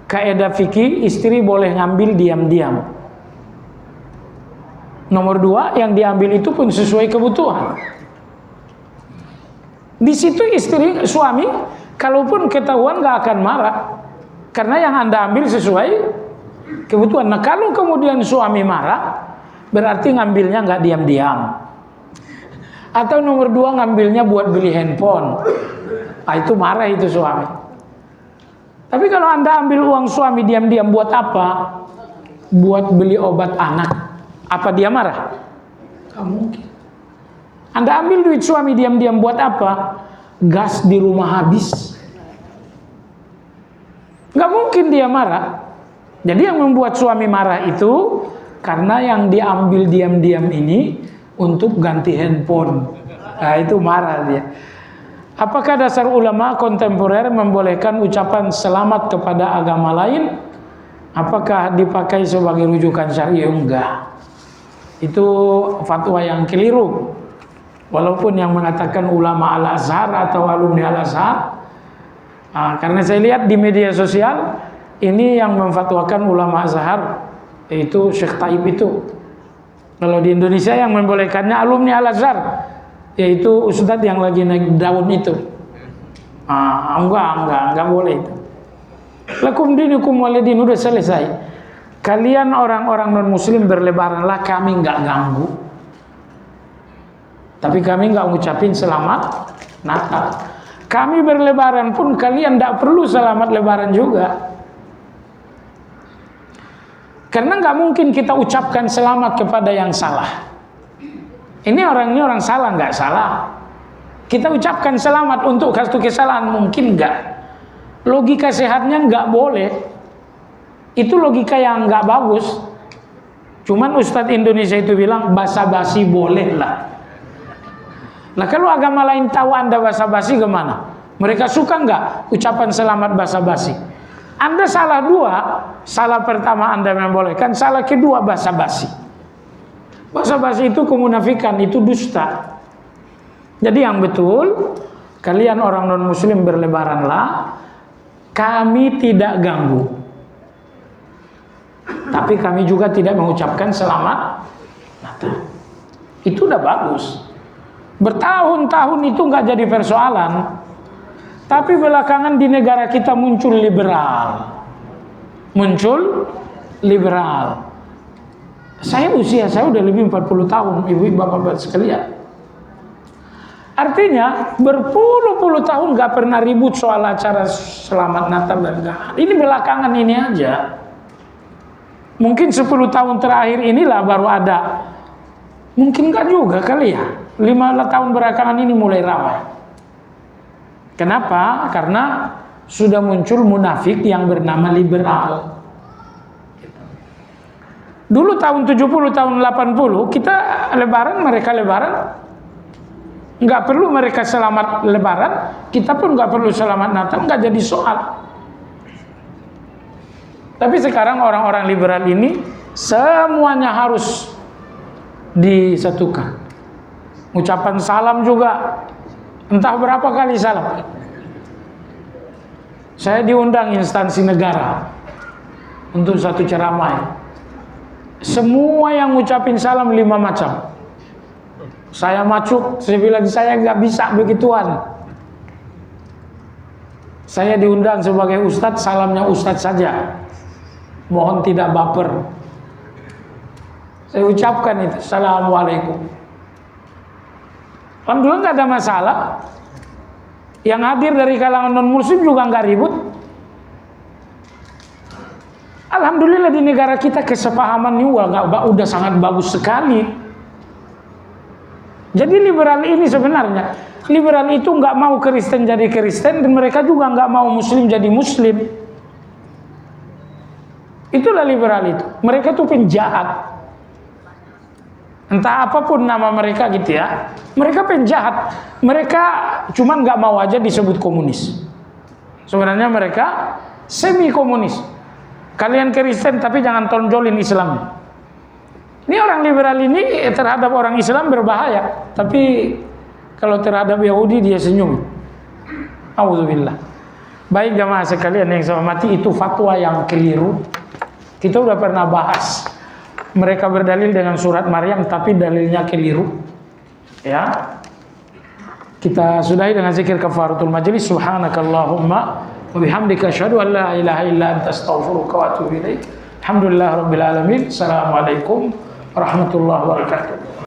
kaidah fikih istri boleh ngambil diam-diam. Nomor 2, yang diambil itu pun sesuai kebutuhan. Di situ suami kalaupun ketahuan nggak akan marah, karena yang Anda ambil sesuai kebutuhan. Nah, kalau kemudian suami marah, berarti ngambilnya nggak diam-diam. Atau nomor 2, ngambilnya buat beli handphone. Itu marah itu suami. Tapi kalau Anda ambil uang suami diam-diam buat apa? Buat beli obat anak. Apa dia marah? Gak mungkin. Anda ambil duit suami diam-diam buat apa? Gas di rumah habis. Gak mungkin dia marah. Jadi yang membuat suami marah itu karena yang diambil diam-diam ini untuk ganti handphone. Nah, itu marah dia. Apakah dasar ulama kontemporer membolehkan ucapan selamat kepada agama lain? Apakah dipakai sebagai rujukan syariah? Enggak. Itu fatwa yang keliru. Walaupun yang mengatakan ulama Al-Azhar atau alumni Al-Azhar, karena saya lihat di media sosial ini yang memfatwakan ulama Azhar, yaitu Syekh Taib itu. Kalau di Indonesia yang membolehkannya alumni Al-Azhar, yaitu ustadz yang lagi naik daun itu. Enggak boleh itu. Lakum dinukum waliyadin, udah selesai. Kalian orang-orang non muslim berlebaranlah, kami nggak ganggu. Tapi kami nggak ngucapin selamat Natal. Kami berlebaran pun kalian tidak perlu selamat lebaran juga. Karena nggak mungkin kita ucapkan selamat kepada yang salah. Ini orang salah, nggak salah. Kita ucapkan selamat untuk satu kesalahan, mungkin nggak. Logika sehatnya nggak boleh. Itu logika yang nggak bagus. Cuman Ustadz Indonesia itu bilang basa-basi boleh lah. Nah kalau agama lain tahu Anda basa-basi gimana? Mereka suka nggak ucapan selamat basa-basi? Anda salah dua, salah pertama Anda membolehkan, salah kedua basa-basi. Basa-basi itu kemunafikan, itu dusta. Jadi yang betul, kalian orang non muslim berlebaranlah, kami tidak ganggu. Tapi kami juga tidak mengucapkan selamat Natal. Itu udah bagus. Bertahun-tahun itu nggak jadi persoalan. Tapi belakangan di negara kita muncul liberal. Muncul liberal. Usia saya udah lebih 40 tahun, ibu-ibu bapak-bapak sekalian. Artinya berpuluh-puluh tahun nggak pernah ribut soal acara selamat Natal dan enggak. Ini belakangan ini aja. Mungkin 10 tahun terakhir inilah baru ada. Mungkin enggak juga kali ya. 5 tahun belakangan ini mulai ramai. Kenapa? Karena sudah muncul munafik yang bernama liberal. Dulu tahun 70, tahun 80 kita lebaran, mereka lebaran. Nggak perlu mereka selamat lebaran, kita pun nggak perlu selamat Natal, nggak jadi soal. Tapi sekarang orang-orang liberal ini semuanya harus disatukan. Ucapan salam juga, entah berapa kali salam. Saya diundang instansi negara untuk satu ceramah. Semua yang ngucapin salam 5 macam. Saya macuk, saya bilang saya nggak bisa begituan. Saya diundang sebagai ustadz, salamnya ustadz saja. Mohon tidak baper. Saya ucapkan itu, assalamualaikum. Alhamdulillah nggak ada masalah. Yang hadir dari kalangan non muslim juga nggak ribut. Alhamdulillah di negara kita kesepahaman juga udah sangat bagus sekali. Jadi liberal ini sebenarnya, liberal itu nggak mau Kristen jadi Kristen dan mereka juga nggak mau Muslim jadi Muslim. Itulah liberal itu. Mereka tuh penjahat. Entah apapun nama mereka gitu ya. Mereka penjahat. Mereka cuman nggak mau aja disebut komunis. Sebenarnya mereka semi komunis. Kalian Kristen tapi jangan tonjolin Islam. Ini orang liberal ini terhadap orang Islam berbahaya, tapi kalau terhadap Yahudi dia senyum. Auzubillah. Baik jamaah sekalian yang saya hormati, itu fatwa yang keliru. Kita udah pernah bahas. Mereka berdalil dengan surat Maryam tapi dalilnya keliru. Ya. Kita sudahi dengan zikir kafaratul majlis. Subhanakallahumma wa bihamdika asyhadu an la ilaha illa anta astaghfiruka wa atubu ilaik. Alhamdulillah rabbil alamin. Assalamualaikum warahmatullahi wabarakatuh.